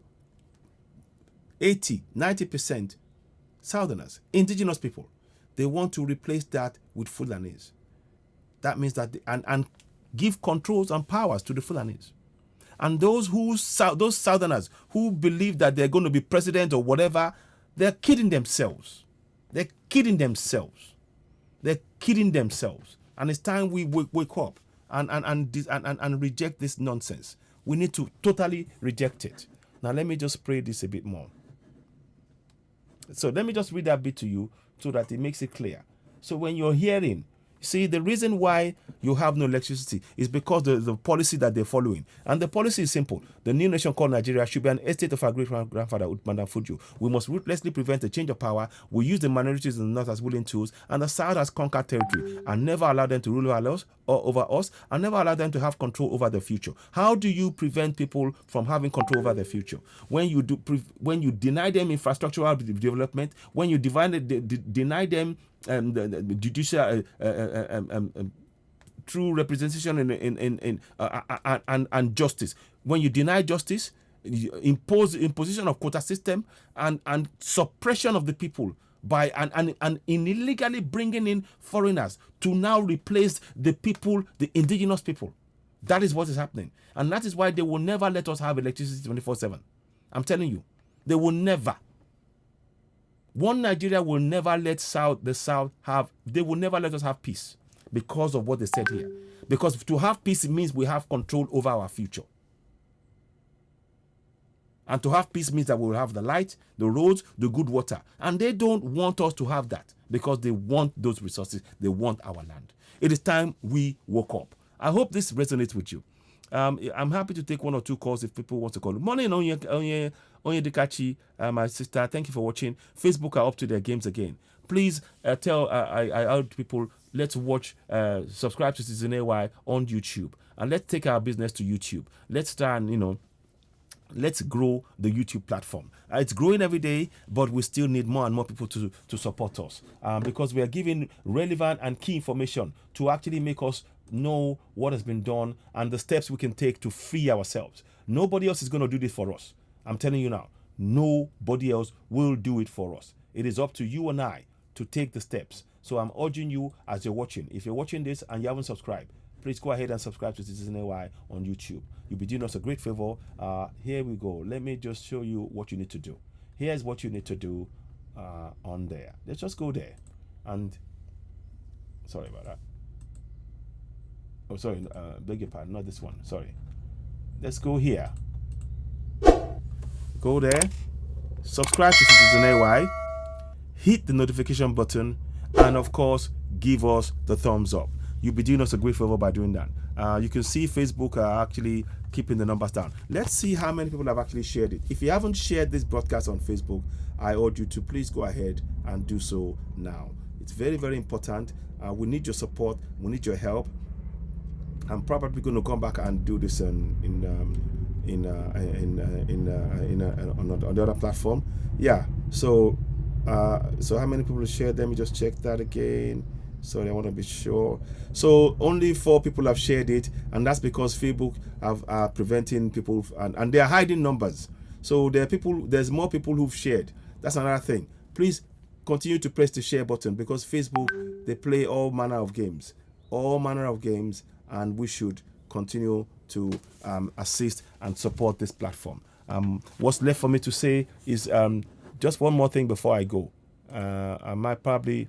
90% Southerners, indigenous people. They want to replace that with Fulanis. That means that and give controls and powers to the Fulanis. And those Southerners who believe that they're going to be president or whatever, they're kidding themselves. They're kidding themselves. They're kidding themselves. And it's time we wake up and reject this nonsense. We need to totally reject it. Now let me just pray this a bit more. So let me just read that bit to you so that it makes it clear. So when you're hearing, see, the reason why you have no electricity is because the policy that they're following. And the policy is simple. The new nation called Nigeria should be an estate of our great-grandfather, Uthman Dan Fodio. We must ruthlessly prevent the change of power. We use the minorities in the north as willing tools, and the south has conquered territory, and never allow them to rule over us, and never allow them to have control over the future. How do you prevent people from having control over their future? When you deny them infrastructural development, when you deny them the judicial true representation and justice. When you deny justice, you imposition of quota system and suppression of the people by and illegally bringing in foreigners to now replace the people, the indigenous people. That is what is happening, and that is why they will never let us have electricity 24/7. I'm telling you, They will never. One Nigeria will never let the South have, they will never let us have peace because of what they said here. Because to have peace, it means we have control over our future. And to have peace means that we will have the light, the roads, the good water. And they don't want us to have that because they want those resources. They want our land. It is time we woke up. I hope this resonates with you. I'm happy to take 1 or 2 calls if people want to call. Morning, Onye Dikachi, my sister. Thank you for watching. Facebook are up to their games again. Please tell I urge people, let's watch, subscribe to Citizen AY on YouTube. And let's take our business to YouTube. Let's try and, let's grow the YouTube platform. It's growing every day, but we still need more and more people to support us because we are giving relevant and key information to actually make us know what has been done and the steps we can take to free ourselves. Nobody else is going to do this for us. I'm telling you now, nobody else will do it for us. It is up to you and I to take the steps. So I'm urging you as you're watching, if you're watching this and you haven't subscribed, please go ahead and subscribe to Citizen AY on YouTube. You'll be doing us a great favor. Here we go. Let me just show you what you need to do. Here's what you need to do on there. Let's just go there. And sorry about that. Oh, sorry. Beg your pardon. Not this one. Sorry. Let's go here. Go there. Subscribe to Citizen AY. Hit the notification button. And of course, give us the thumbs up. You'll be doing us a great favor by doing that. You can see Facebook are actually keeping the numbers down. Let's see how many people have actually shared it. If you haven't shared this broadcast on Facebook, I urge you to please go ahead and do so now. It's very, very important. We need your support. We need your help. I'm probably going to come back and do this on the other platform. Yeah. So how many people shared? Let me just check that again. Sorry, I want to be sure. So only 4 people have shared it, and that's because Facebook are preventing people, and they are hiding numbers. So there's more people who've shared. That's another thing. Please continue to press the share button because Facebook, they play all manner of games, and we should continue to assist and support this platform. What's left for me to say is just one more thing before I go. I might probably.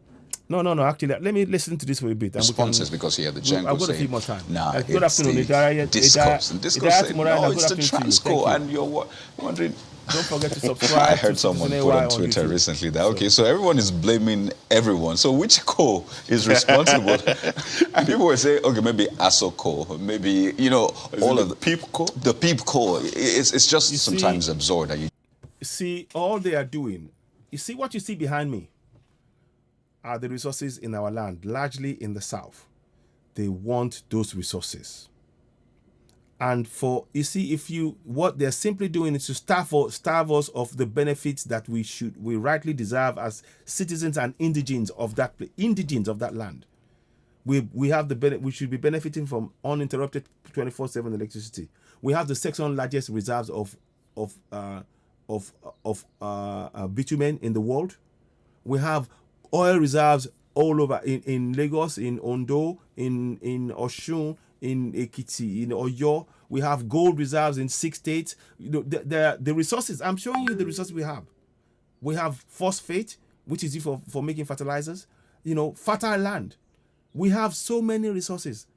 No. Actually, let me listen to this for a bit. Responses because the Django I've got a few more time. Nah, good afternoon. Discourse. And Discourse said, no, it's the Transco, and you're wondering. Don't forget to subscribe. I heard someone put on Twitter recently that, okay, so everyone is blaming everyone. So which co is responsible? And people were saying, okay, maybe ASOCO, maybe, all of the PEEPCO. The PEEPCO. It's just sometimes absurd. That you see, all they are doing, you see what you see behind me? Are the resources in our land, largely in the south. They want those resources. And what they're simply doing is to starve us of the benefits that we rightly deserve as citizens and indigents of that land. We have we should be benefiting from uninterrupted 24/7 electricity. We have the second largest reserves of bitumen in the world. We have oil reserves all over in Lagos, in Ondo, in Osun, in Ekiti, in Oyo. We have gold reserves in 6 states. The resources, I'm showing you the resources we have. We have phosphate, which is used for making fertilizers. Fertile land. We have so many resources,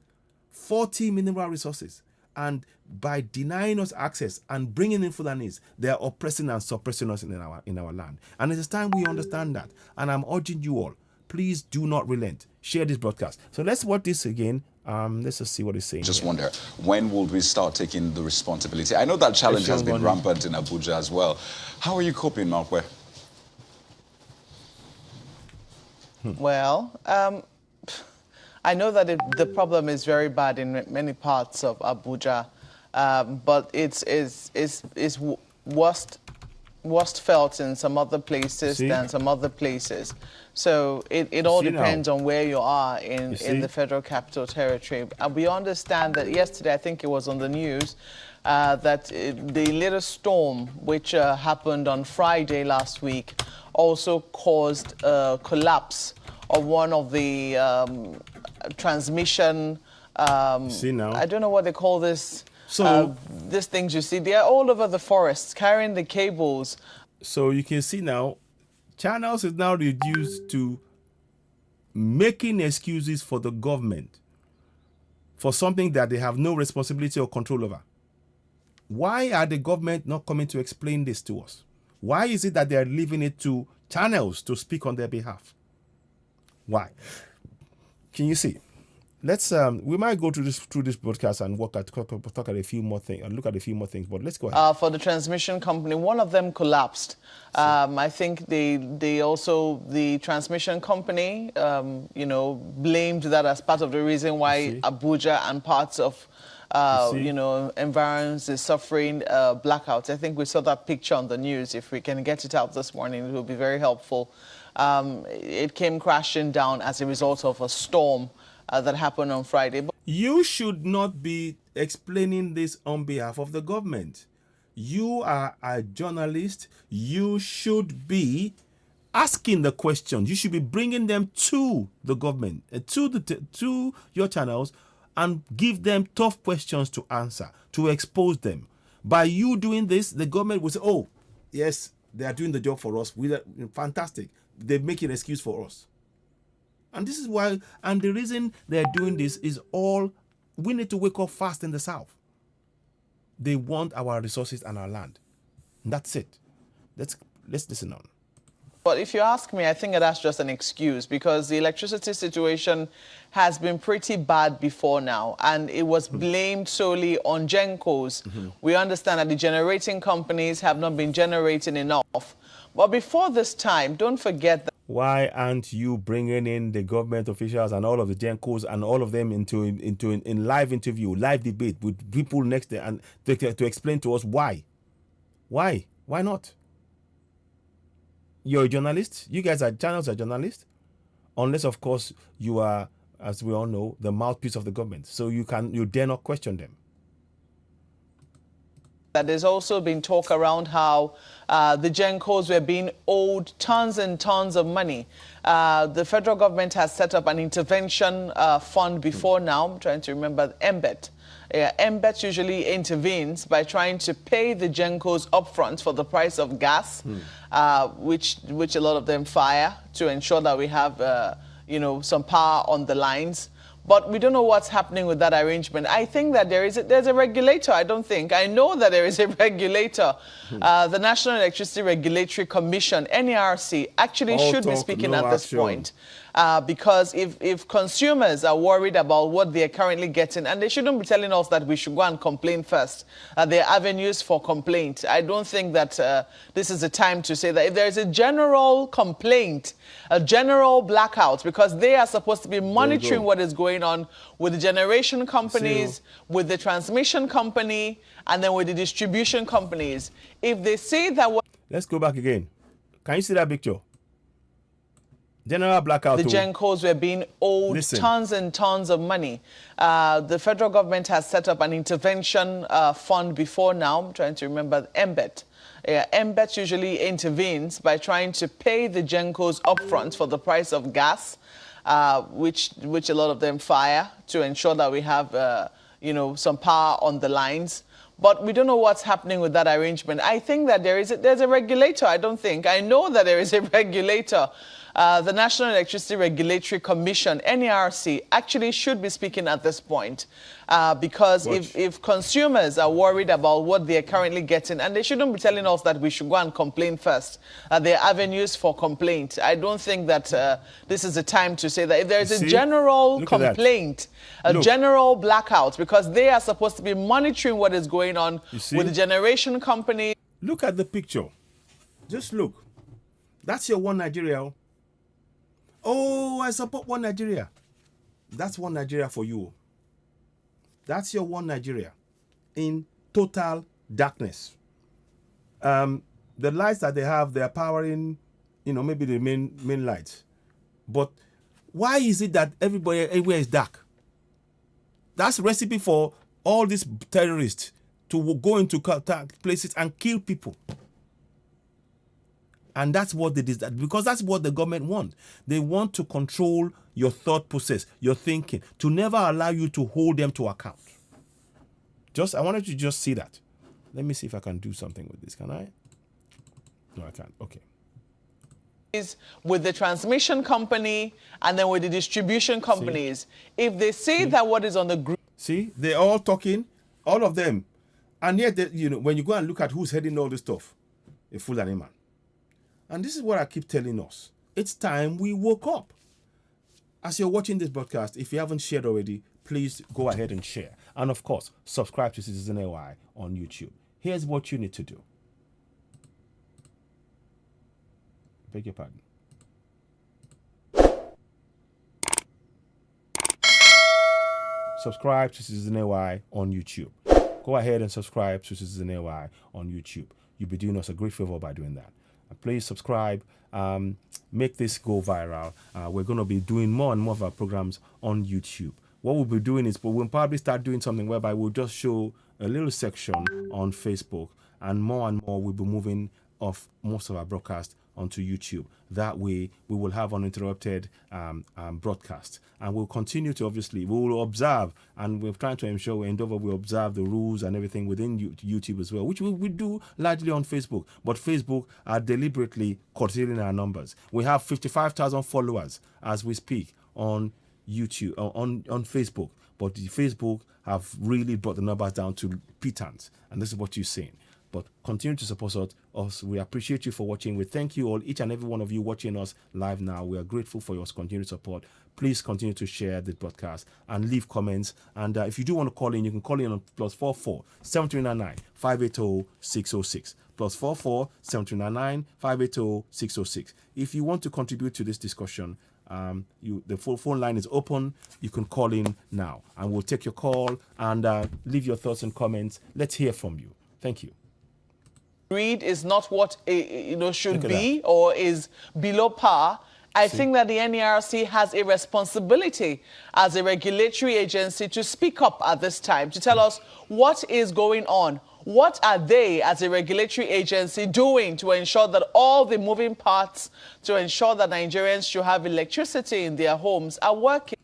40 mineral resources. And by denying us access and bringing in Fulanis, they are oppressing and suppressing us in our land. And it is time we understand that. And I'm urging you all, please do not relent. Share this broadcast. So let's watch this again. Let's just see what it's saying. Just wonder, when will we start taking the responsibility? I know that challenge has been rampant in Abuja as well. How are you coping, Markwe? Well, I know that the problem is very bad in many parts of Abuja, but it's worst felt in some other places than some other places. So it all depends on where you are in the Federal Capital Territory. And we understand that yesterday, I think it was on the news, that the little storm which happened on Friday last week also caused a collapse of one of the transmission, I don't know what they call this, these things you see. They're all over the forests, carrying the cables. So you can see now, channels is now reduced to making excuses for the government for something that they have no responsibility or control over. Why are the government not coming to explain this to us? Why is it that they are leaving it to channels to speak on their behalf? Why? Can you see? Let's we might go through this broadcast and talk at a few more things and look at a few more things. But let's go ahead. For the transmission company, one of them collapsed. I think they also, the transmission company, blamed that as part of the reason why Abuja and parts of environs is suffering blackouts. I think we saw that picture on the news. If we can get it out this morning, it will be very helpful. It came crashing down as a result of a storm that happened on Friday. You should not be explaining this on behalf of the government. You are a journalist. You should be asking the questions. You should be bringing them to the government, to your channels, and give them tough questions to answer, to expose them. By you doing this, the government will say, oh, yes, they are doing the job for us. Fantastic. They make an excuse for us. And this is why, and the reason they're doing this is all, we need to wake up fast in the South. They want our resources and our land. And that's it. Let's listen on. But if you ask me, I think that's just an excuse, because the electricity situation has been pretty bad before now, and it was blamed solely on GenCos. We understand that the generating companies have not been generating enough. But before this time, don't forget that. Why aren't you bringing in the government officials and all of the GenCos and all of them into live interview, live debate with people next there and to explain to us why? Why? Why not? You're a journalist. You guys are channels are journalists. Unless, of course, you are, as we all know, the mouthpiece of the government. So you dare not question them. That there's also been talk around how the GenCos were being owed tons and tons of money. The federal government has set up an intervention fund before now. I'm trying to remember, MBET. MBET usually intervenes by trying to pay the GenCos upfront for the price of gas, which a lot of them fire to ensure that we have, some power on the lines. But we don't know what's happening with that arrangement. I think that there's a regulator. I know that there is a regulator. The National Electricity Regulatory Commission, NERC, actually should be speaking at this point. Because if consumers are worried about what they're currently getting, and they shouldn't be telling us that we should go and complain first, there are avenues for complaint. I don't think that this is the time to say that. If there's a general complaint, a general blackout, because they are supposed to be monitoring what is going on with the generation companies, with the transmission company, and then with the distribution companies. If they say that... Let's go back again. Can you see that picture? General blackout. The GenCos were being owed tons and tons of money. The federal government has set up an intervention fund before now. I'm trying to remember, MBET. MBET usually intervenes by trying to pay the GenCos upfront for the price of gas, which a lot of them fire to ensure that we have, some power on the lines. But we don't know what's happening with that arrangement. I think that there's a regulator. I know that there is a regulator. The National Electricity Regulatory Commission, NERC, actually should be speaking at this point. Because if consumers are worried about what they're currently getting, and they shouldn't be telling us that we should go and complain first, there are avenues for complaint. I don't think that this is the time to say that. If there's a general complaint, a general blackout, because they are supposed to be monitoring what is going on with the generation company. Look at the picture. Just look. That's your One Nigeria. Oh, I support One Nigeria. That's One Nigeria for you. That's your One Nigeria in total darkness. The lights that they have, they are powering, maybe the main lights. But why is it that everywhere is dark? That's a recipe for all these terrorists to go into places and kill people. And that's what they did, because that's what the government wants. They want to control your thought process, your thinking, to never allow you to hold them to account. I wanted you to just see that. Let me see if I can do something with this, can I? No, I can't. Okay. With the transmission company and then with the distribution companies. If they say that what is on the group. See, they're all talking, all of them. And yet, when you go and look at who's heading all this stuff, a Fulani man. And this is what I keep telling us. It's time we woke up. As you're watching this broadcast, if you haven't shared already, please go ahead and share. And of course, subscribe to Citizen AY on YouTube. Here's what you need to do. Beg your pardon. Subscribe to Citizen AY on YouTube. Go ahead and subscribe to Citizen AY on YouTube. You'll be doing us a great favor by doing that. Please subscribe. Make this go viral. We're going to be doing more and more of our programs on YouTube. What we'll be doing is we'll probably start doing something whereby we'll just show a little section on Facebook, and more we'll be moving off most of our broadcast onto YouTube. That way we will have uninterrupted broadcast, and we'll continue to, obviously we will observe, and we're trying to ensure we observe the rules and everything within YouTube as well, which we do largely on Facebook. But Facebook are deliberately curtailing our numbers. We have 55,000 followers as we speak on YouTube, on Facebook, but the Facebook have really brought the numbers down to pittance, and this is what you're seeing. But continue to support us. We appreciate you for watching. We thank you all, each and every one of you watching us live now. We are grateful for your continued support. Please continue to share the broadcast and leave comments. And if you do want to call in, you can call in on +44 7399 580 606. +44 7399 580 606. If you want to contribute to this discussion, the phone line is open. You can call in now, and we'll take your call and leave your thoughts and comments. Let's hear from you. Thank you. Greed is not what should be or is below par. I think that the NERC has a responsibility as a regulatory agency to speak up at this time, to tell us what is going on. What are they as a regulatory agency doing to ensure that all the moving parts to ensure that Nigerians should have electricity in their homes are working?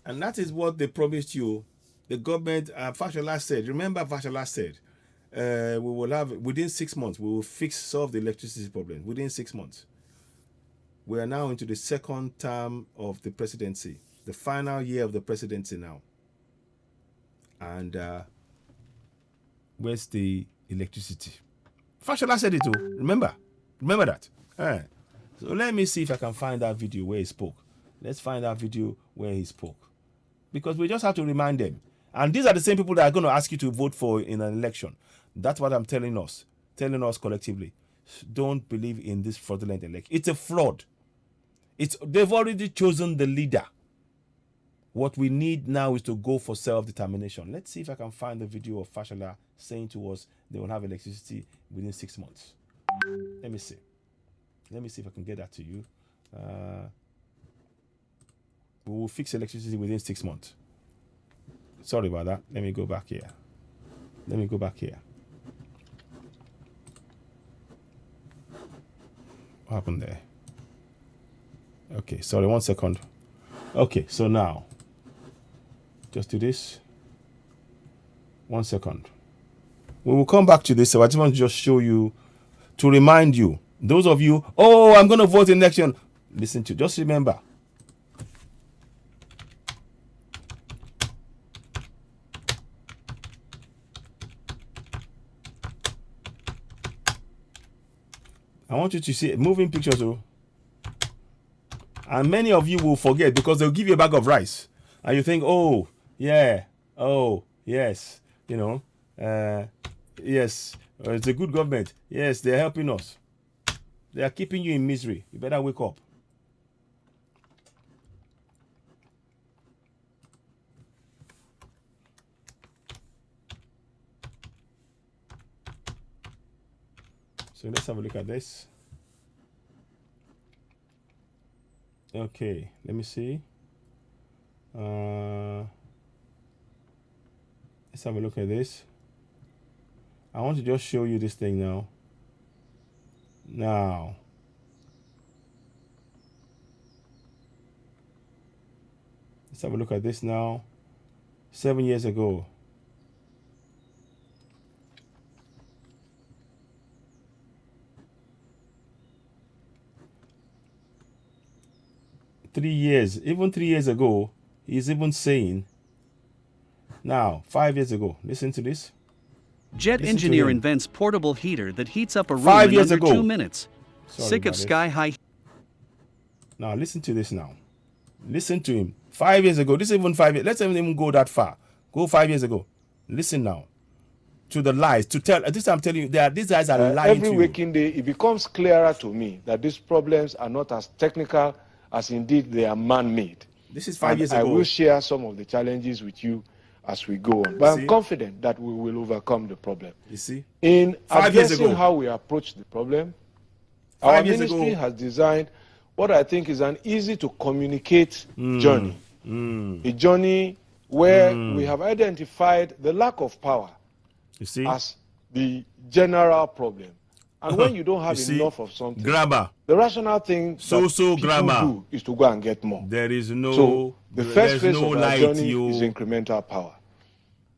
And that is what they promised you. The government, Fashola said, remember Fashola said, we will have, within 6 months, we will solve the electricity problem within 6 months. We are now into the second term of the presidency, the final year of the presidency now. And where's the electricity? Fashola said it too. Remember that. So let me see if I can find that video where he spoke. Let's find that video where he spoke. Because we just have to remind them. And these are the same people that are going to ask you to vote for in an election. That's what I'm telling us collectively. Don't believe in this fraudulent election. It's a fraud. They've already chosen the leader. What we need now is to go for self-determination. Let's see if I can find the video of Fashola saying to us they will have electricity within 6 months. Let me see. Let me see if I can get that to you. We will fix electricity within 6 months. Sorry about that. Let me go back here. What happened there? Okay, sorry, 1 second. Okay, so now, just do this. 1 second. We will come back to this, so I just want to just show you, to remind you, those of you, I'm going to vote in election. Listen to, just remember. I want you to see moving pictures. And many of you will forget because they'll give you a bag of rice. And you think, yes, yes, it's a good government. Yes, they're helping us. They are keeping you in misery. You better wake up. So let's have a look at this. Okay, let me see. Let's have a look at this. I want to just show you this thing now. Let's have a look at this now. 7 years ago. 3 years, even 3 years ago, he's even saying, now, 5 years ago, listen to this. Jet Listen engineer invents portable heater that heats up a room 5 in years under ago. 2 minutes. Sorry Sick of about this. sky-high. Now, listen to this now. Listen to him. 5 years ago, this is even 5 years. Let's even go that far. Go 5 years ago. Listen now to the lies. To tell this, I'm telling you, these guys are lying every to you. waking day, it becomes clearer to me that these problems are not as technical as indeed they are man-made. This is 5 years I ago. will share some of the challenges with you as we go on. But See? I'm confident that we will overcome the problem. You see? In 5 years addressing ago. how we approach the problem, 5 our years ministry ago. has designed what I think is an easy-to-communicate journey. A journey where we have identified the lack of power You see? as the general problem. And when you don't have You see? enough of something, Grammar. the rational thing So people grammar. do is to go and get more. There is no. So the first there's phase no of our light, journey you. is incremental power.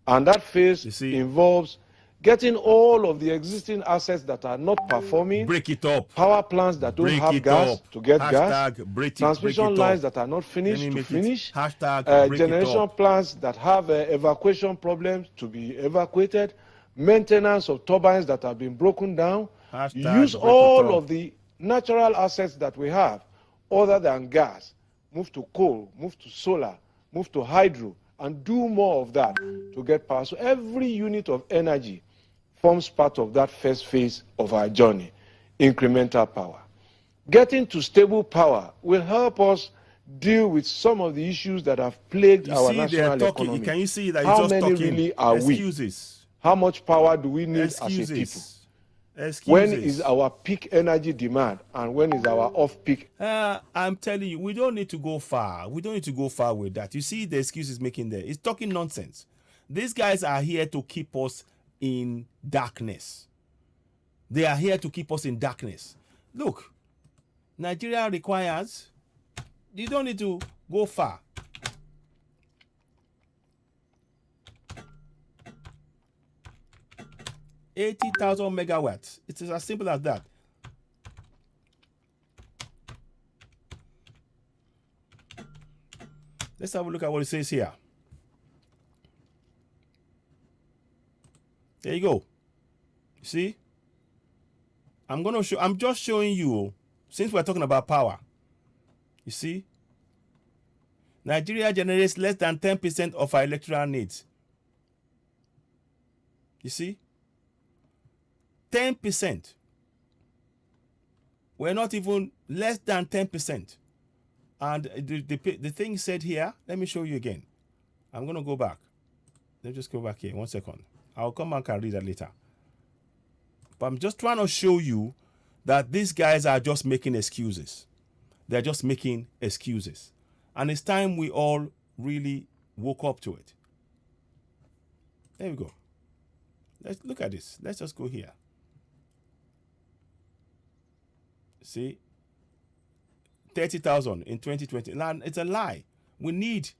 And that phase see? involves getting all of the existing assets that are not performing, Break it up. power plants that don't Break have it gas up. to get Hashtag gas, break it transmission up. lines that are not Let finished me to make it. finish, Hashtag break it generation up. plants that have evacuation problems to be evacuated, maintenance of turbines that have been broken down. Hashtag Use break it all up. of the natural assets that we have other than gas, move to coal, move to solar, move to hydro, and do more of that to get power. So every unit of energy forms part of that first phase of our journey, incremental power. Getting to stable power will help us deal with some of the issues that have plagued You our see, they are national talking. economy. Can you see that How he's just many talking? really are Excuses. we? How much power do we need Excuses. as a people? Excuses. When is our peak energy demand and when is our off-peak? I'm telling you, we don't need to go far. We don't need to go far with that. You see the excuses making there. It's talking nonsense. These guys are here to keep us in darkness. They are here to keep us in darkness. Look, Nigeria requires, you don't need to go far. $80,000 megawatts. It is as simple as that. Let's have a look at what it says here. There you go. See? I'm just showing you, since we're talking about power. You see? Nigeria generates less than 10% of our electoral needs. You see? 10%. We're not even less than 10%. And the thing said here, let me show you again. I'm going to go back. Let's just go back here. 1 second. I'll come back and read that later. But I'm just trying to show you that these guys are just making excuses. They're just making excuses. And it's time we all really woke up to it. There we go. Let's look at this. Let's just go here. See? 30,000 in 2020. Now, it's a lie. We need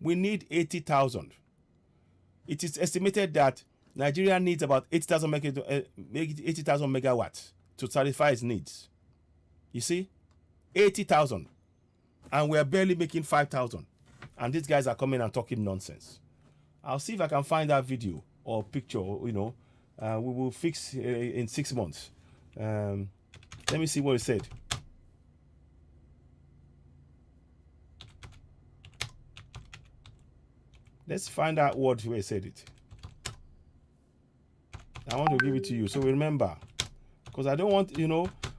80,000. It is estimated that Nigeria needs about 80,000 megawatts to satisfy its needs. You see? 80,000. And we're barely making 5,000. And these guys are coming and talking nonsense. I'll see if I can find that video or picture, we will fix in 6 months. Let me see what it said. Let's find out where it said it. I want to give it to you so remember. Because I don't want,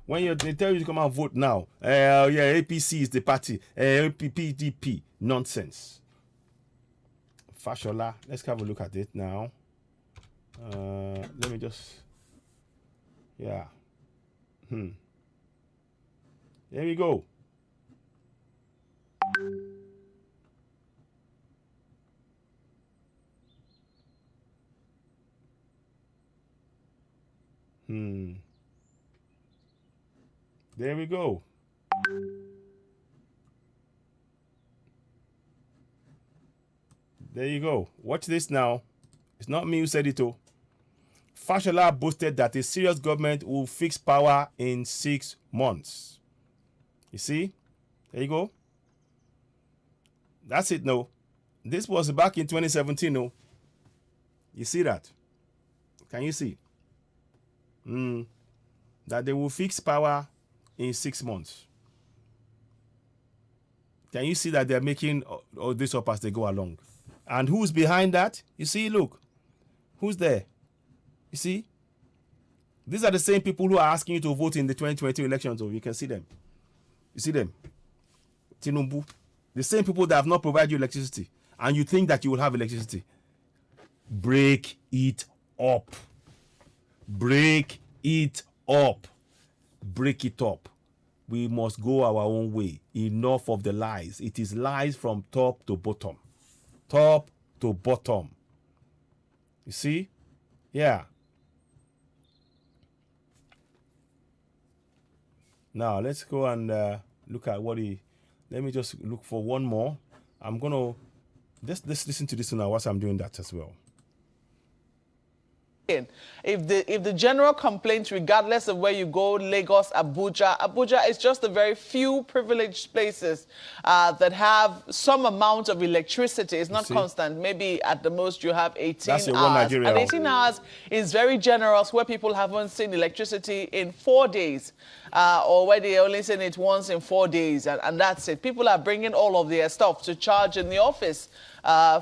when they tell you to come and vote now, APC is the party, PDP, nonsense. Fashola, let's have a look at it now. Let me just, There we go. There we go. There you go. Watch this now. It's not me who said it, oh. Fashola boasted that a serious government will fix power in 6 months. You see? There you go. That's it, no. This was back in 2017, no. You see that? Can you see? That they will fix power in 6 months. Can you see that they're making all this up as they go along? And who's behind that? You see, look. Who's there? You see? These are the same people who are asking you to vote in the 2020 elections. So you can see them. You see them? Tinubu. The same people that have not provided you electricity. And you think that you will have electricity. Break it up. Break it up. Break it up. We must go our own way. Enough of the lies. It is lies from top to bottom. Top to bottom. You see? Yeah. Now, let's go and look at what he... Let me just look for one more. I'm going to... Let's listen to this now whilst I'm doing that as well. If the general complaint, regardless of where you go, Lagos, Abuja is just a very few privileged places that have some amount of electricity. It's not constant. Maybe at the most you have 18 hours. Nigeria. And 18 hours is very generous where people haven't seen electricity in 4 days. Or where they only seen it once in 4 days. And that's it. People are bringing all of their stuff to charge in the office.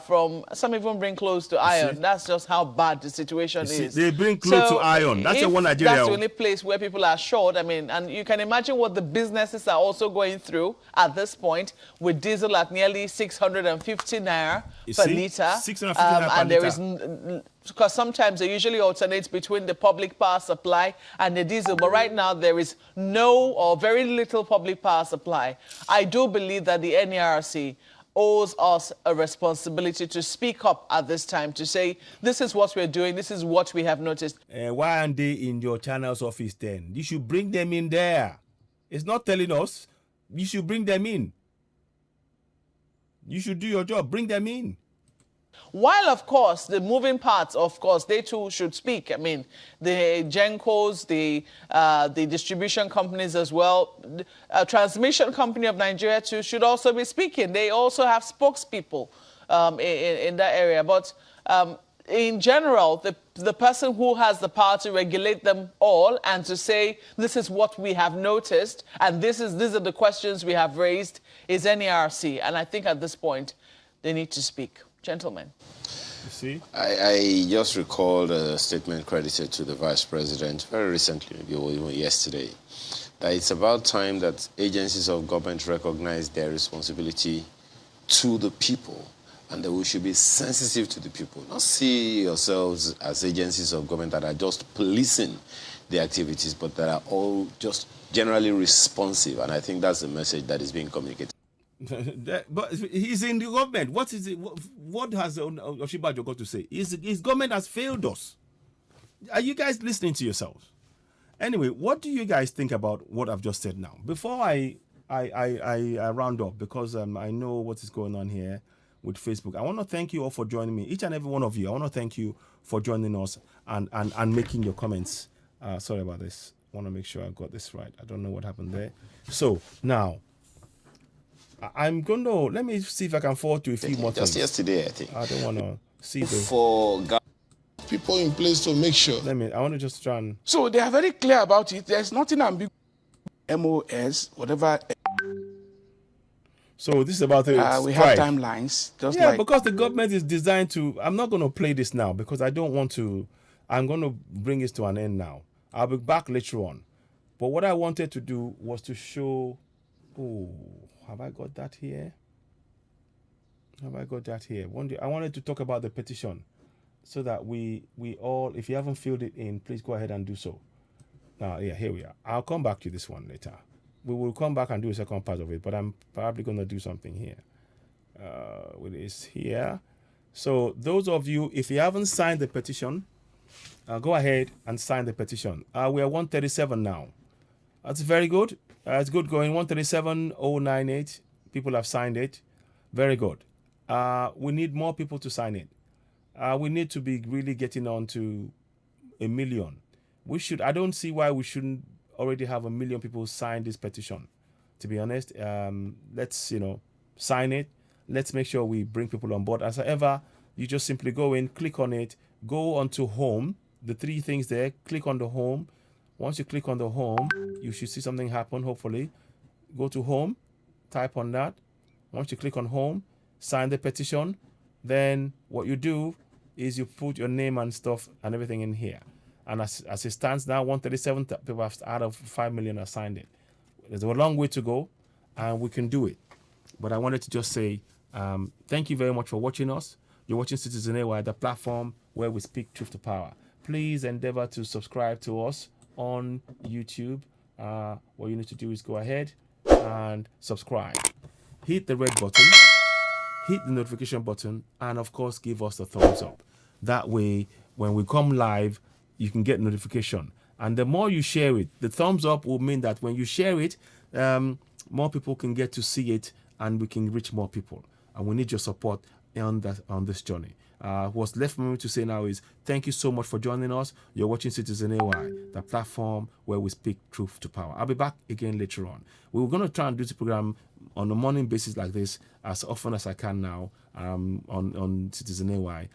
From some even bring clothes to iron. That's just how bad the situation is. They bring clothes to iron. That's one Nigeria. That's the only place where people are short. I mean, and you can imagine what the businesses are also going through at this point with diesel at nearly 650 naira per litre. 650 naira per litre. There is, because sometimes they usually alternate between the public power supply and the diesel. But right now there is no or very little public power supply. I do believe that the NERC owes us a responsibility to speak up at this time, to say, this is what we're doing, this is what we have noticed. Why aren't they in your channel's office then? You should bring them in there. It's not telling us. You should bring them in. You should do your job. Bring them in. While, of course, the moving parts, of course, they too should speak. I mean, the GENCOs, the distribution companies as well, transmission company of Nigeria too should also be speaking. They also have spokespeople in that area. But in general, the person who has the power to regulate them all and to say, this is what we have noticed and these are the questions we have raised is NERC. And I think at this point, they need to speak. Gentlemen. You see? I just recalled a statement credited to the Vice President very recently, maybe even yesterday, that it's about time that agencies of government recognize their responsibility to the people and that we should be sensitive to the people, not see yourselves as agencies of government that are just policing the activities, but that are all just generally responsive. And I think that's the message that is being communicated. But he's in the government. What is it? What has Oshibajo got to say? His government has failed us. Are you guys listening to yourselves? Anyway, what do you guys think about what I've just said now? Before I round up, because I know what is going on here with Facebook. I want to thank you all for joining me. Each and every one of you. I want to thank you for joining us and making your comments. Sorry about this. I want to make sure I got this right. I don't know what happened there. So now, I'm going to, let me see if I can forward to a few more just yesterday, I think. I don't want to see the... For people in place to make sure. I want to just try and... So they are very clear about it. There's nothing ambiguous. MOS, whatever. So this is about the we have timelines. Because the government is designed to... I'm not going to play this now because I don't want to... I'm going to bring this to an end now. I'll be back later on. But what I wanted to do was to show... Oh... Have I got that here? Have I got that here? I wanted to talk about the petition so that we all, if you haven't filled it in, please go ahead and do so. Now, yeah, here we are. I'll come back to this one later. We will come back and do a second part of it, but I'm probably going to do something here. With this here. So those of you, if you haven't signed the petition, go ahead and sign the petition. We are 137 now. That's very good. It's good going. 137,098 people have signed it. Very good. We need more people to sign it. We need to be really getting on to 1 million. I don't see why we shouldn't already have 1 million people sign this petition. To be honest, let's, sign it. let's make sure we bring people on board. As ever, you just simply go in, click on it, go onto home, the 3 things there, click on the home. Once you click on the home, you should see something happen, hopefully. Go to home, type on that. Once you click on home, sign the petition. Then what you do is you put your name and stuff and everything in here. And as it stands now, 137 people out of 5 million have signed it. There's a long way to go, and we can do it. But I wanted to just say thank you very much for watching us. You're watching Citizen AY, the platform where we speak truth to power. Please endeavor to subscribe to us on YouTube. What you need to do is go ahead and subscribe. Hit the red button, hit the notification button, and of course give us a thumbs up. That way, when we come live, you can get notification. And the more you share it, the thumbs up will mean that when you share it, more people can get to see it, and we can reach more people. And we need your support on this journey. What's left for me to say now is thank you so much for joining us. You're watching Citizen AY, the platform where we speak truth to power. I'll be back again later on. We're going to try and do the program on a morning basis like this as often as I can now on Citizen AY.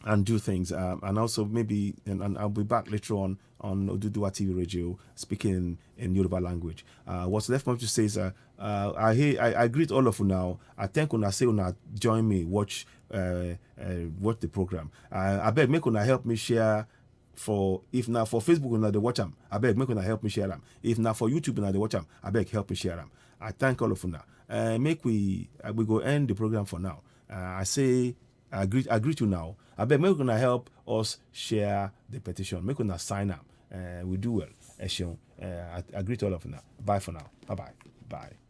And do things, and also maybe, and I'll be back later on Oduduwa TV radio speaking in Yoruba language. What's left for me to say is I greet all of you now. I thank una say una join me watch the program. I beg make una help me share. For if now for Facebook una they watch them, I beg make una help me share them. If now for YouTube una they watch them, I beg help me share them. I thank all of you now. Make we go end the program for now. I say. I greet you now. I bet make una help us share the petition. Make una sign up. We do well. I greet all of you now. Bye for now. Bye-bye. Bye.